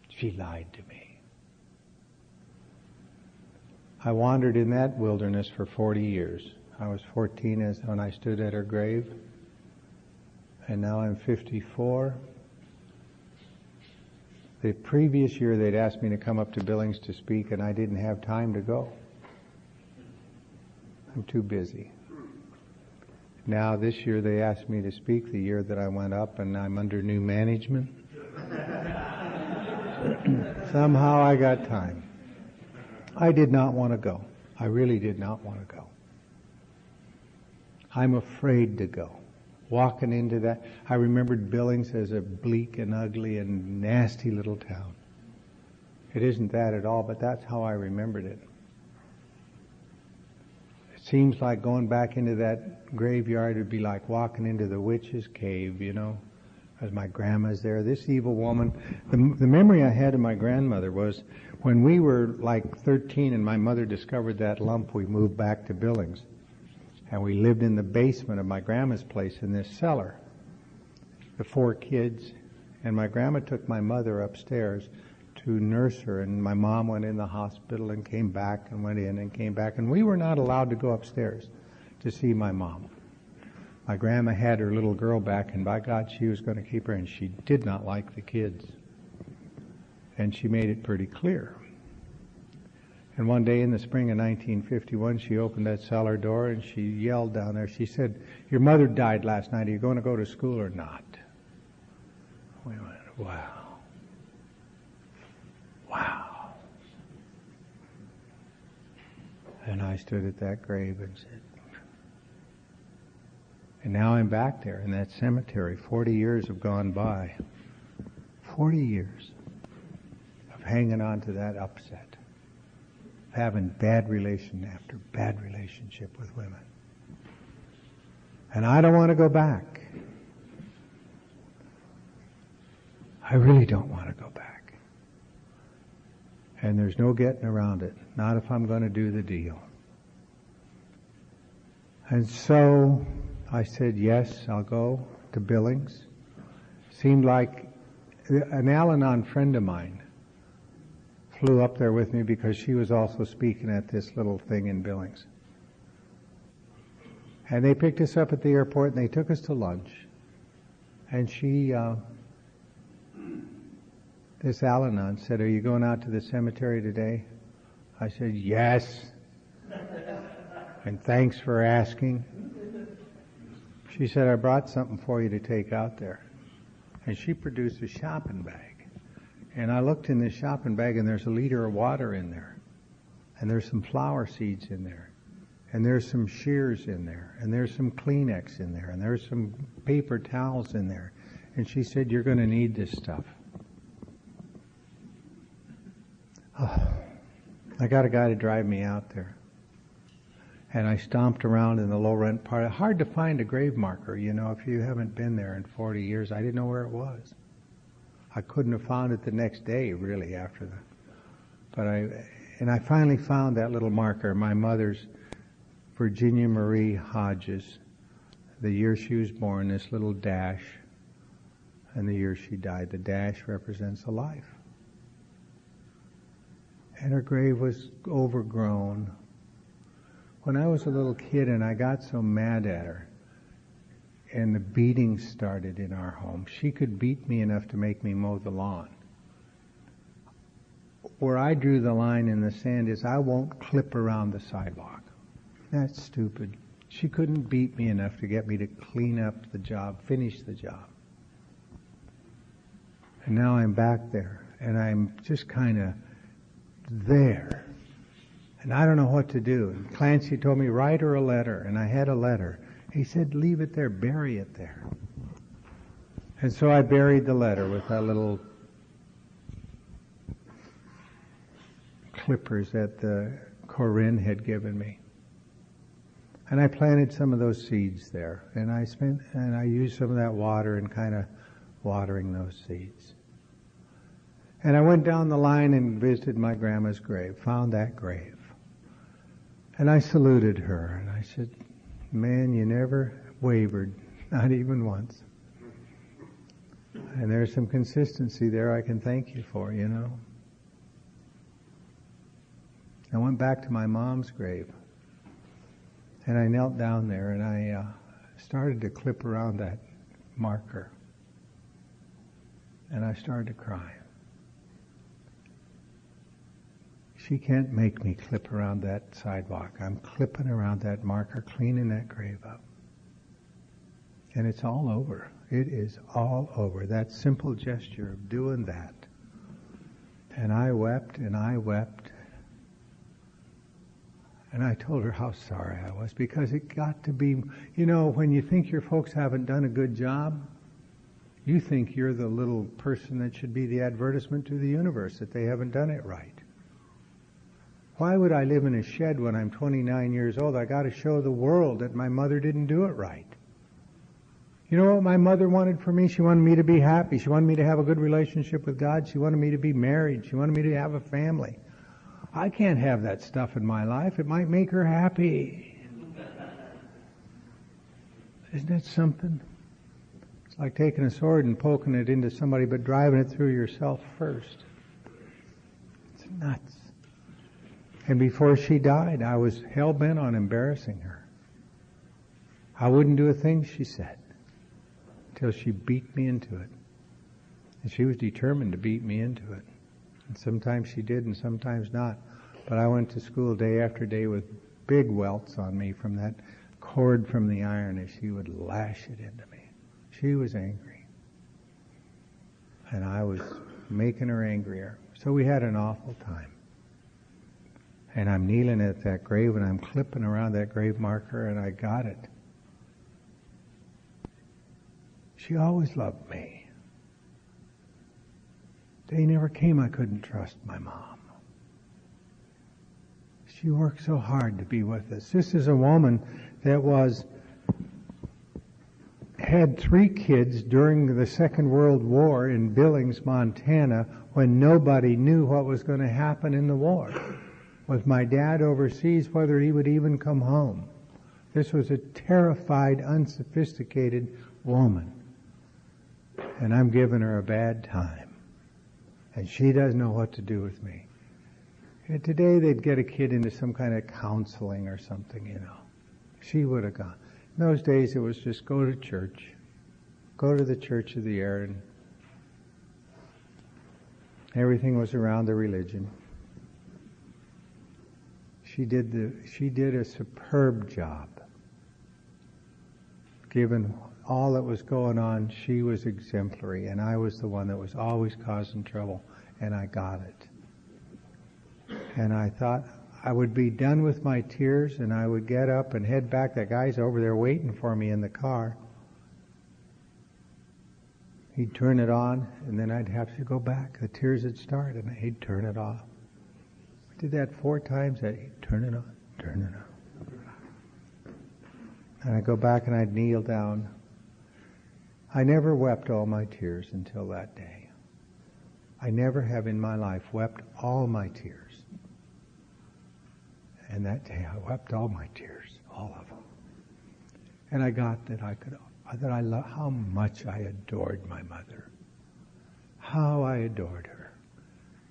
She lied to me. I wandered in that wilderness for 40 years. I was 14 when I stood at her grave. And now I'm 54. The previous year they'd asked me to come up to Billings to speak, and I didn't have time to go. I'm too busy. Now this year they asked me to speak the year that I went up, and I'm under new management. Somehow I got time. I did not want to go. I really did not want to go. I'm afraid to go. Walking into that, I remembered Billings as a bleak and ugly and nasty little town. It isn't that at all, but that's how I remembered it. It seems like going back into that graveyard would be like walking into the witch's cave, you know, as my grandma's there. This evil woman, the memory I had of my grandmother was when we were like 13 and my mother discovered that lump, we moved back to Billings. And we lived in the basement of my grandma's place in this cellar. The 4 kids, and my grandma took my mother upstairs to nurse her, and my mom went in the hospital and came back and went in and came back, and we were not allowed to go upstairs to see my mom. My grandma had her little girl back, and by God, she was going to keep her, and she did not like the kids. And she made it pretty clear. And one day in the spring of 1951, she opened that cellar door and she yelled down there. She said, "Your mother died last night. Are you going to go to school or not?" We went, wow. Wow. And I stood at that grave and said, and now I'm back there in that cemetery. 40 years have gone by. 40 years of hanging on to that upset. Having bad relation after bad relationship with women. And I don't want to go back. I really don't want to go back. And there's no getting around it. Not if I'm going to do the deal. And so I said, yes, I'll go to Billings. Seemed like an Al-Anon friend of mine flew up there with me because she was also speaking at this little thing in Billings. And they picked us up at the airport and they took us to lunch. And she, this Al-Anon said, "Are you going out to the cemetery today?" I said, "Yes." "And thanks for asking." She said, "I brought something for you to take out there." And she produced a shopping bag. And I looked in this shopping bag and there's a liter of water in there. And there's some flower seeds in there. And there's some shears in there. And there's some Kleenex in there. And there's some paper towels in there. And she said, "You're going to need this stuff." Oh, I got a guy to drive me out there. And I stomped around in the low rent part. Hard to find a grave marker, you know, if you haven't been there in 40 years. I didn't know where it was. I couldn't have found it the next day, really, after that. But I finally found that little marker, my mother's Virginia Marie Hodges, the year she was born, this little dash, and the year she died. The dash represents a life. and her grave was overgrown. When I was a little kid and I got so mad at her, and the beating started in our home, she could beat me enough to make me mow the lawn. Where I drew the line in the sand is I won't clip around the sidewalk. That's stupid. She couldn't beat me enough to get me to clean up the job, finish the job. And now I'm back there, and I'm just kind of there. And I don't know what to do. And Clancy told me, write her a letter, and I had a letter. He said, leave it there, bury it there. And so I buried the letter with that little clippers that Corinne had given me. And I planted some of those seeds there. And I used some of that water and kind of watering those seeds. And I went down the line and visited my grandma's grave, found that grave. And I saluted her, and I said, man, you never wavered, not even once. And there's some consistency there I can thank you for, you know. I went back to my mom's grave, and I knelt down there, and I started to clip around that marker. And I started to cry. She can't make me clip around that sidewalk. I'm clipping around that marker, cleaning that grave up. And it's all over. It is all over. That simple gesture of doing that. And I wept and I wept. And I told her how sorry I was, because it got to be, you know, when you think your folks haven't done a good job, you think you're the little person that should be the advertisement to the universe that they haven't done it right. Why would I live in a shed when I'm 29 years old? I got to show the world that my mother didn't do it right. You know what my mother wanted for me? She wanted me to be happy. She wanted me to have a good relationship with God. She wanted me to be married. She wanted me to have a family. I can't have that stuff in my life. It might make her happy. Isn't that something? It's like taking a sword and poking it into somebody, but driving it through yourself first. It's nuts. And before she died, I was hell-bent on embarrassing her. I wouldn't do a thing she said until she beat me into it. And she was determined to beat me into it. And sometimes she did and sometimes not. But I went to school day after day with big welts on me from that cord from the iron as she would lash it into me. She was angry. And I was making her angrier. So we had an awful time. And I'm kneeling at that grave and I'm clipping around that grave marker, and I got it. She always loved me. Day never came I couldn't trust my mom. She worked so hard to be with us. This is a woman that had 3 kids during the Second World War in Billings, Montana, when nobody knew what was going to happen in the war. With my dad overseas, whether he would even come home. This was a terrified, unsophisticated woman. And I'm giving her a bad time. And she doesn't know what to do with me. And today they'd get a kid into some kind of counseling or something, you know. She would have gone. In those days it was just go to church. Go to the church of the air, and everything was around the religion. She did a superb job. Given all that was going on, she was exemplary, and I was the one that was always causing trouble, and I got it. And I thought I would be done with my tears, and I would get up and head back. That guy's over there waiting for me in the car. He'd turn it on, and then I'd have to go back. The tears would start, and he'd turn it off. Did that 4 times. He'd turn it on, turn it on. And I'd go back and I'd kneel down. I never wept all my tears until that day. I never have in my life wept all my tears. And that day I wept all my tears, all of them. And I got that how much I adored my mother. How I adored her.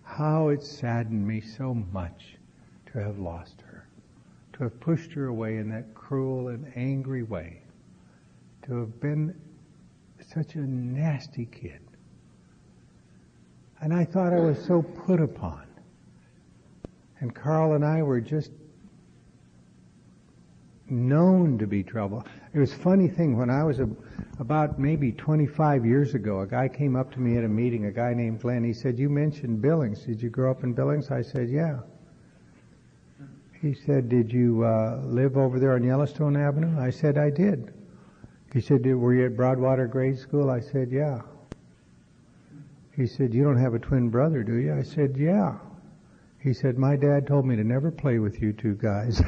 how it saddened me so much to have lost her, to have pushed her away in that cruel and angry way, to have been such a nasty kid. And I thought I was so put upon. And Carl and I were just known to be trouble. It was a funny thing, when I was about maybe 25 years ago, a guy came up to me at a meeting, a guy named Glenn. He said, "You mentioned Billings. Did you grow up in Billings?" I said, "Yeah." He said, "Did you live over there on Yellowstone Avenue?" I said, "I did." He said, "Were you at Broadwater Grade School?" I said, "Yeah." He said, "You don't have a twin brother, do you?" I said, "Yeah." He said, "My dad told me to never play with you two guys."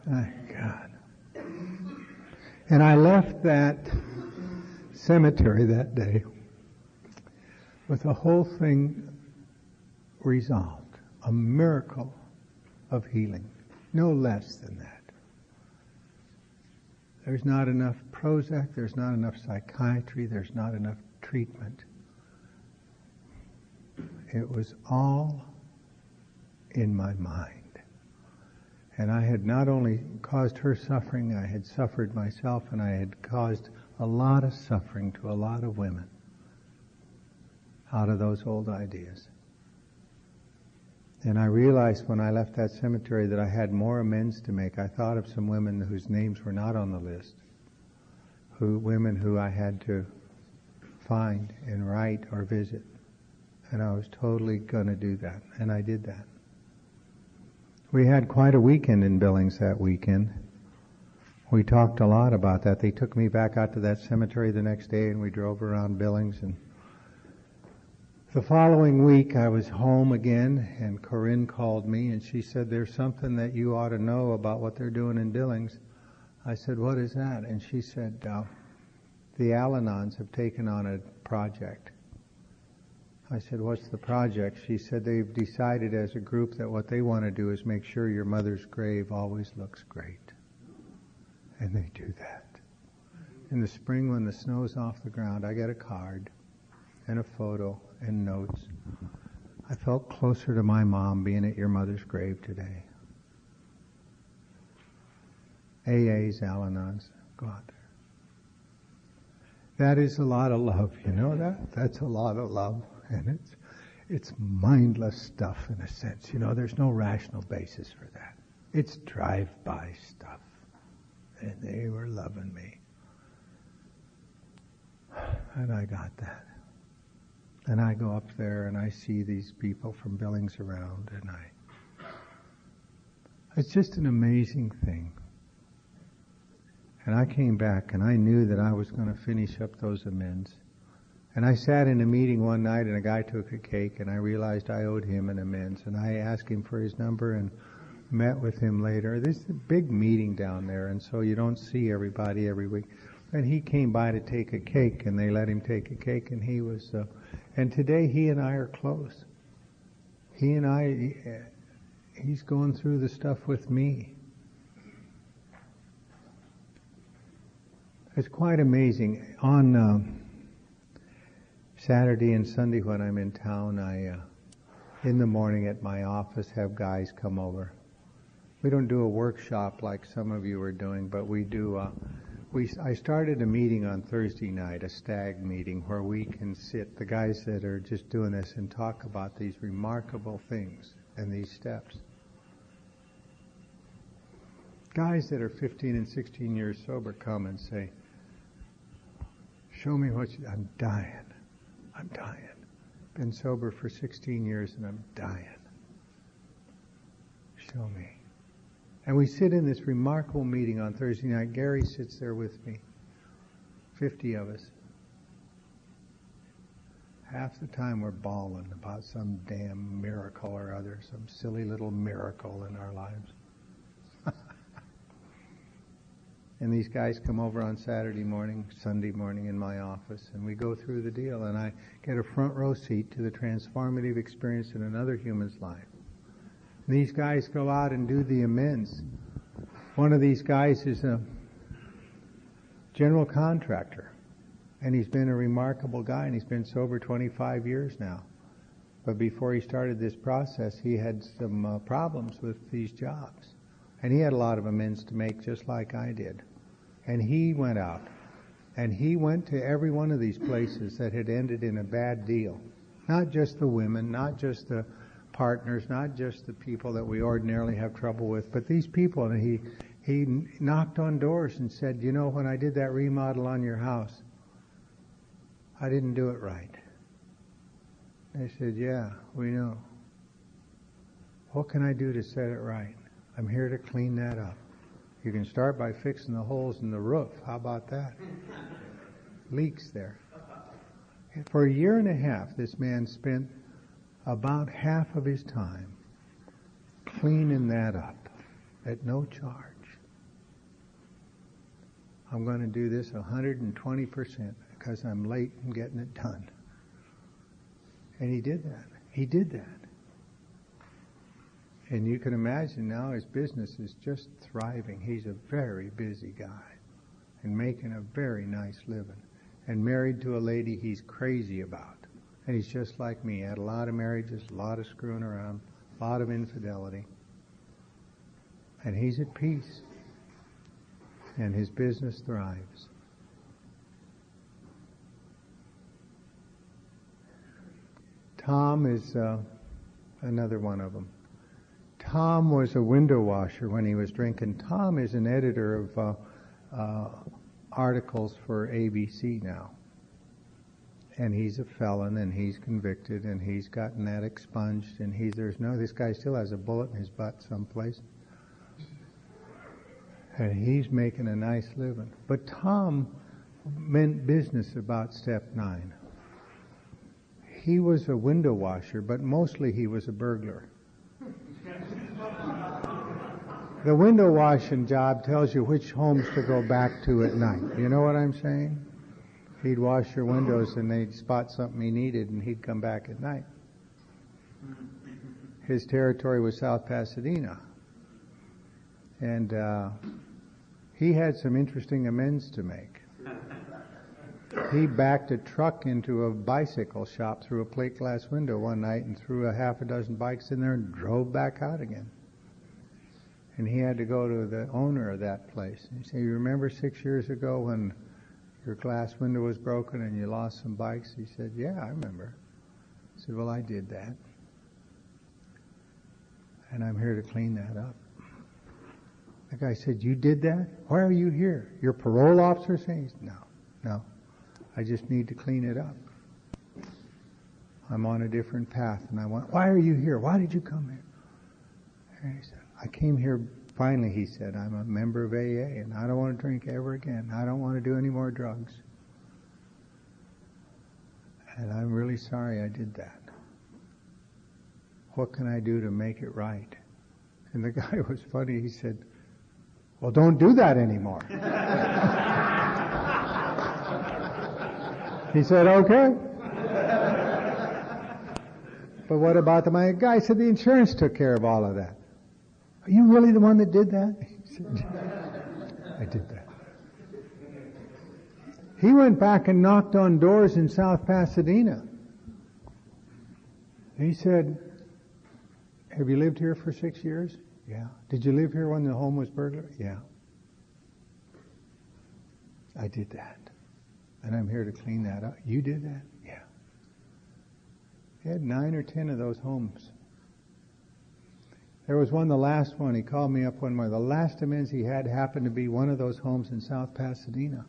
My God. And I left that cemetery that day with the whole thing resolved. A miracle of healing. No less than that. There's not enough Prozac, there's not enough psychiatry, there's not enough treatment. It was all in my mind. And I had not only caused her suffering, I had suffered myself, and I had caused a lot of suffering to a lot of women out of those old ideas. And I realized when I left that cemetery that I had more amends to make. I thought of some women whose names were not on the list, women who I had to find and write or visit. And I was totally going to do that, and I did that. We had quite a weekend in Billings that weekend. We talked a lot about that. They took me back out to that cemetery the next day, and we drove around Billings. And the following week, I was home again, and Corinne called me, and she said, "There's something that you ought to know about what they're doing in Billings." I said, "What is that?" And she said, "The Al-Anons have taken on a project." I said, "What's the project?" She said, "They've decided as a group that what they want to do is make sure your mother's grave always looks great." And they do that. In the spring, when the snow's off the ground, I get a card and a photo and notes. "I felt closer to my mom being at your mother's grave today." AA's, Al-Anons, go out there. That is a lot of love, you know that? That's a lot of love. And it's mindless stuff in a sense. You know, there's no rational basis for that. It's drive-by stuff. And they were loving me. And I got that. And I go up there and I see these people from Billings around, and it's just an amazing thing. And I came back and I knew that I was going to finish up those amends. And I sat in a meeting one night, and a guy took a cake, and I realized I owed him an amends. And I asked him for his number and met with him later. This is a big meeting down there, and so you don't see everybody every week. And he came by to take a cake, and they let him take a cake, and he was... and today he and I are close. He and I... he's going through the stuff with me. It's quite amazing. On... Saturday and Sunday when I'm in town, I, in the morning at my office, have guys come over. We don't do a workshop like some of you are doing, but we do, I started a meeting on Thursday night, a stag meeting, where we can sit, the guys that are just doing this, and talk about these remarkable things and these steps. Guys that are 15 and 16 years sober come and say, "Show me what I'm dying. I'm dying. Been sober for 16 years and I'm dying. Show me." And we sit in this remarkable meeting on Thursday night. Gary sits there with me. 50 of us. Half the time we're bawling about some damn miracle or other, some silly little miracle in our lives. And these guys come over on Saturday morning, Sunday morning in my office, and we go through the deal, and I get a front row seat to the transformative experience in another human's life. And these guys go out and do the amends. One of these guys is general contractor. And he's been a remarkable guy, and he's been sober 25 years now. But before he started this process, he had some problems with these jobs. And he had a lot of amends to make, just like I did. And he went out, and he went to every one of these places that had ended in a bad deal. Not just the women, not just the partners, not just the people that we ordinarily have trouble with, but these people. And he knocked on doors and said, you know, when I did that remodel on your house, I didn't do it right. They said, yeah, we know. What can I do to set it right? I'm here to clean that up. You can start by fixing the holes in the roof. How about that? Leaks there. For a year and a half, this man spent about half of his time cleaning that up at no charge. I'm going to do this 120% because I'm late in getting it done. And he did that. He did that. And you can imagine now his business is just thriving. He's a very busy guy and making a very nice living. And married to a lady he's crazy about. And he's just like me. He had a lot of marriages, a lot of screwing around, a lot of infidelity. And he's at peace. And his business thrives. Tom is another one of them. Tom was a window washer when he was drinking. Tom is an editor of articles for ABC now. And he's a felon, and he's convicted, and he's gotten that expunged, and this guy still has a bullet in his butt someplace. And he's making a nice living. But Tom meant business about step 9. He was a window washer, but mostly he was a burglar. The window washing job tells you which homes to go back to at night. You know what I'm saying? He'd wash your windows and they'd spot something he needed and he'd come back at night. His territory was South Pasadena. And he had some interesting amends to make. He backed a truck into a bicycle shop through a plate glass window one night and threw a half a dozen bikes in there and drove back out again. And he had to go to the owner of that place. And he said, you remember 6 years ago when your glass window was broken and you lost some bikes? He said, yeah, I remember. He said, well, I did that. And I'm here to clean that up. The guy said, you did that? Why are you here? Your parole officer says, no. I just need to clean it up. I'm on a different path. And I went, why are you here? Why did you come here? And he said, I came here, finally, he said, I'm a member of AA, and I don't want to drink ever again. I don't want to do any more drugs. And I'm really sorry I did that. What can I do to make it right? And the guy was funny. He said, well, don't do that anymore. He said, okay. But what about my guy? Said the insurance took care of all of that. Are you really the one that did that? He said, I did that. He went back and knocked on doors in South Pasadena. He said, have you lived here for 6 years? Yeah. Did you live here when the home was burglary? Yeah. I did that. And I'm here to clean that up. You did that? Yeah. He had 9 or 10 of those homes. There was one, the last one, he called me up one morning. The last amends he had happened to be one of those homes in South Pasadena.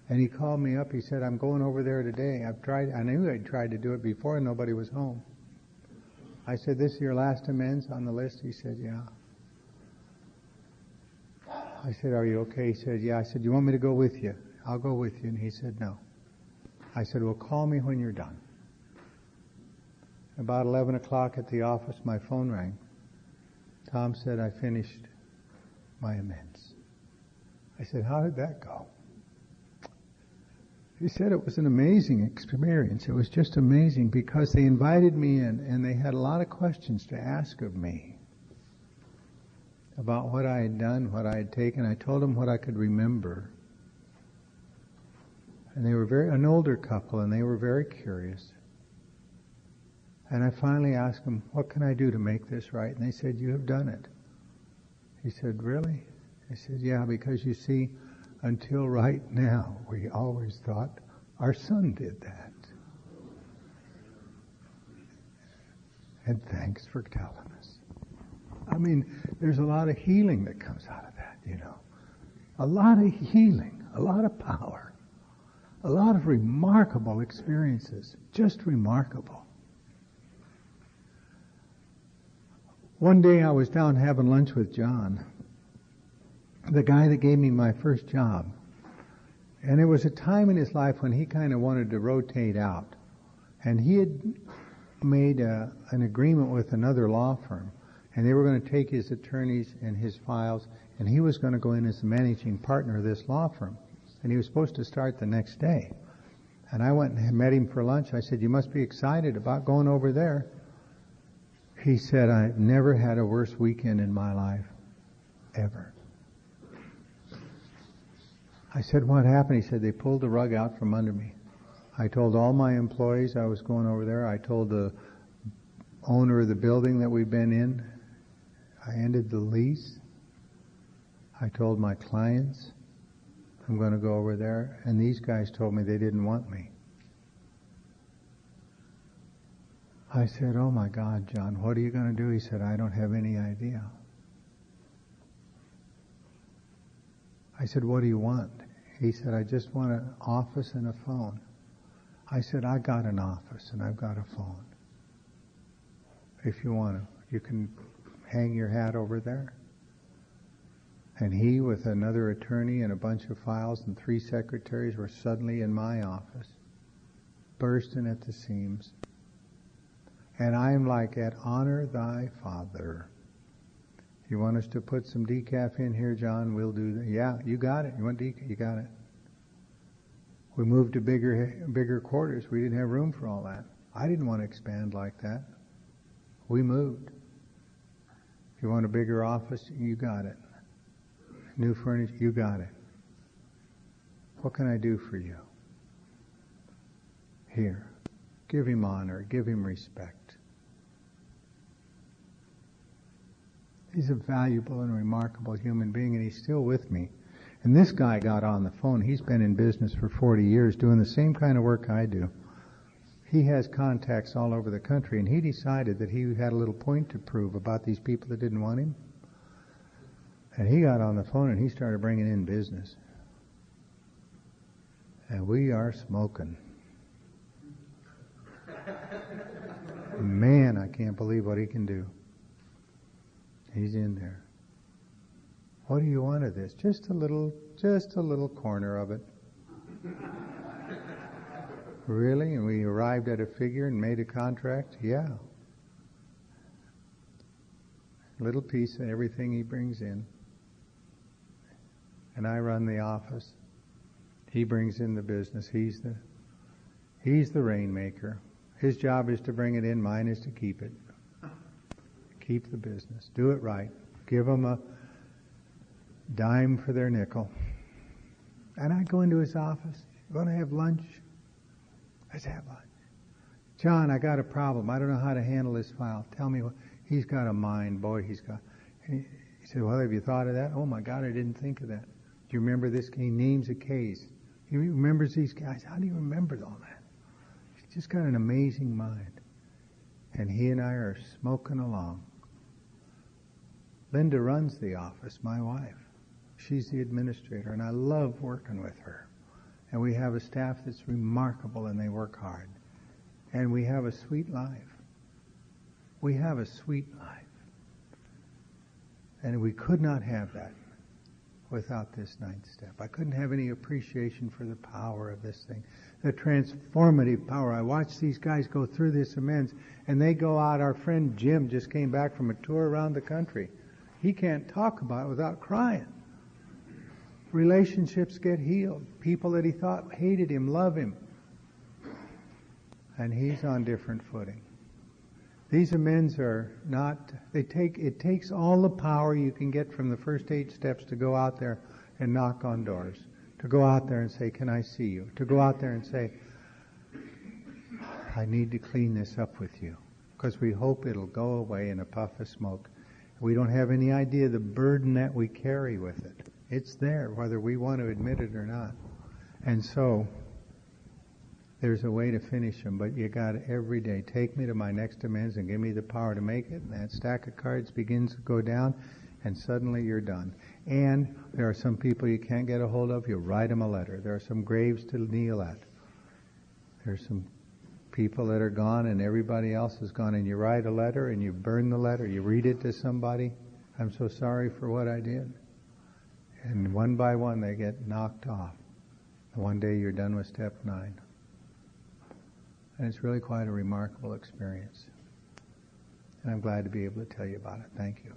And he called me up, he said, I'm going over there today. I knew I'd tried to do it before and nobody was home. I said, this is your last amends on the list? He said, yeah. I said, are you okay? He said, yeah. I said, you want me to go with you? I'll go with you. And he said, no. I said, well, call me when you're done. About 11 o'clock at the office, my phone rang. Tom said, I finished my amends. I said, how did that go? He said it was an amazing experience. It was just amazing because they invited me in and they had a lot of questions to ask of me about what I had done, what I had taken. I told them what I could remember. And they were an older couple, and they were very curious. And I finally asked them, what can I do to make this right? And they said, you have done it. He said, really? I said, yeah, because you see, until right now, we always thought our son did that. And thanks for telling us. I mean, there's a lot of healing that comes out of that, you know. A lot of healing, a lot of power, a lot of remarkable experiences, just remarkable. One day I was down having lunch with John, the guy that gave me my first job. And it was a time in his life when he kind of wanted to rotate out. And he had made an agreement with another law firm. And they were going to take his attorneys and his files, and he was going to go in as the managing partner of this law firm. And he was supposed to start the next day. And I went and met him for lunch. I said, you must be excited about going over there. He said, I've never had a worse weekend in my life, ever. I said, what happened? He said, they pulled the rug out from under me. I told all my employees I was going over there. I told the owner of the building that we've been in. I ended the lease. I told my clients I'm going to go over there. And these guys told me they didn't want me. I said, oh my God, John, what are you going to do? He said, I don't have any idea. I said, what do you want? He said, I just want an office and a phone. I said, I got an office and I've got a phone. If you want to, you can hang your hat over there. And he, with another attorney and a bunch of files and 3 secretaries, were suddenly in my office, bursting at the seams. And I'm like, at honor thy father. You want us to put some decaf in here, John? We'll do that. Yeah, you got it. You want decaf? You got it. We moved to bigger quarters. We didn't have room for all that. I didn't want to expand like that. We moved. If you want a bigger office, you got it. New furniture, you got it. What can I do for you? Here. Give him honor. Give him respect. He's a valuable and remarkable human being, and he's still with me. And this guy got on the phone. He's been in business for 40 years doing the same kind of work I do. He has contacts all over the country, and he decided that he had a little point to prove about these people that didn't want him. And he got on the phone and he started bringing in business. And we are smoking. Man, I can't believe what he can do. He's in there. What do you want of this? Just a little corner of it. Really? And we arrived at a figure and made a contract? Yeah. Little piece of everything he brings in. And I run the office. He brings in the business. He's the rainmaker. His job is to bring it in. Mine is to keep it. Keep the business. Do it right. Give them a dime for their nickel. And I go into his office. You want to have lunch? Let's have lunch. John, I got a problem. I don't know how to handle this file. Tell me what. He's got a mind. Boy, he's got. He said, well, have you thought of that? Oh, my God, I didn't think of that. Do you remember this? He names a case. He remembers these guys. How do you remember all that? He's just got an amazing mind. And he and I are smoking along. Linda runs the office, my wife. She's the administrator, and I love working with her. And we have a staff that's remarkable, and they work hard. And we have a sweet life. We have a sweet life. And we could not have that without this 9th step. I couldn't have any appreciation for the power of this thing, the transformative power. I watched these guys go through this amends, and they go out. Our friend Jim just came back from a tour around the country. He can't talk about it without crying. Relationships get healed. People that he thought hated him love him. And he's on different footing. These amends are not, it takes all the power you can get from the first 8 steps to go out there and knock on doors, To go out there and say, can I see you? To go out there and say, I need to clean this up with you. Because we hope it'll go away in a puff of smoke. We don't have any idea the burden that we carry with it. It's there, whether we want to admit it or not. And so, there's a way to finish them, but you got to every day take me to my next amends and give me the power to make it. And that stack of cards begins to go down, and suddenly you're done. And there are some people you can't get a hold of. You write them a letter. There are some graves to kneel at. There's some people that are gone, and everybody else is gone. And you write a letter, and you burn the letter. You read it to somebody. I'm so sorry for what I did. And one by one, they get knocked off. And one day you're done with step 9. And it's really quite a remarkable experience. And I'm glad to be able to tell you about it. Thank you.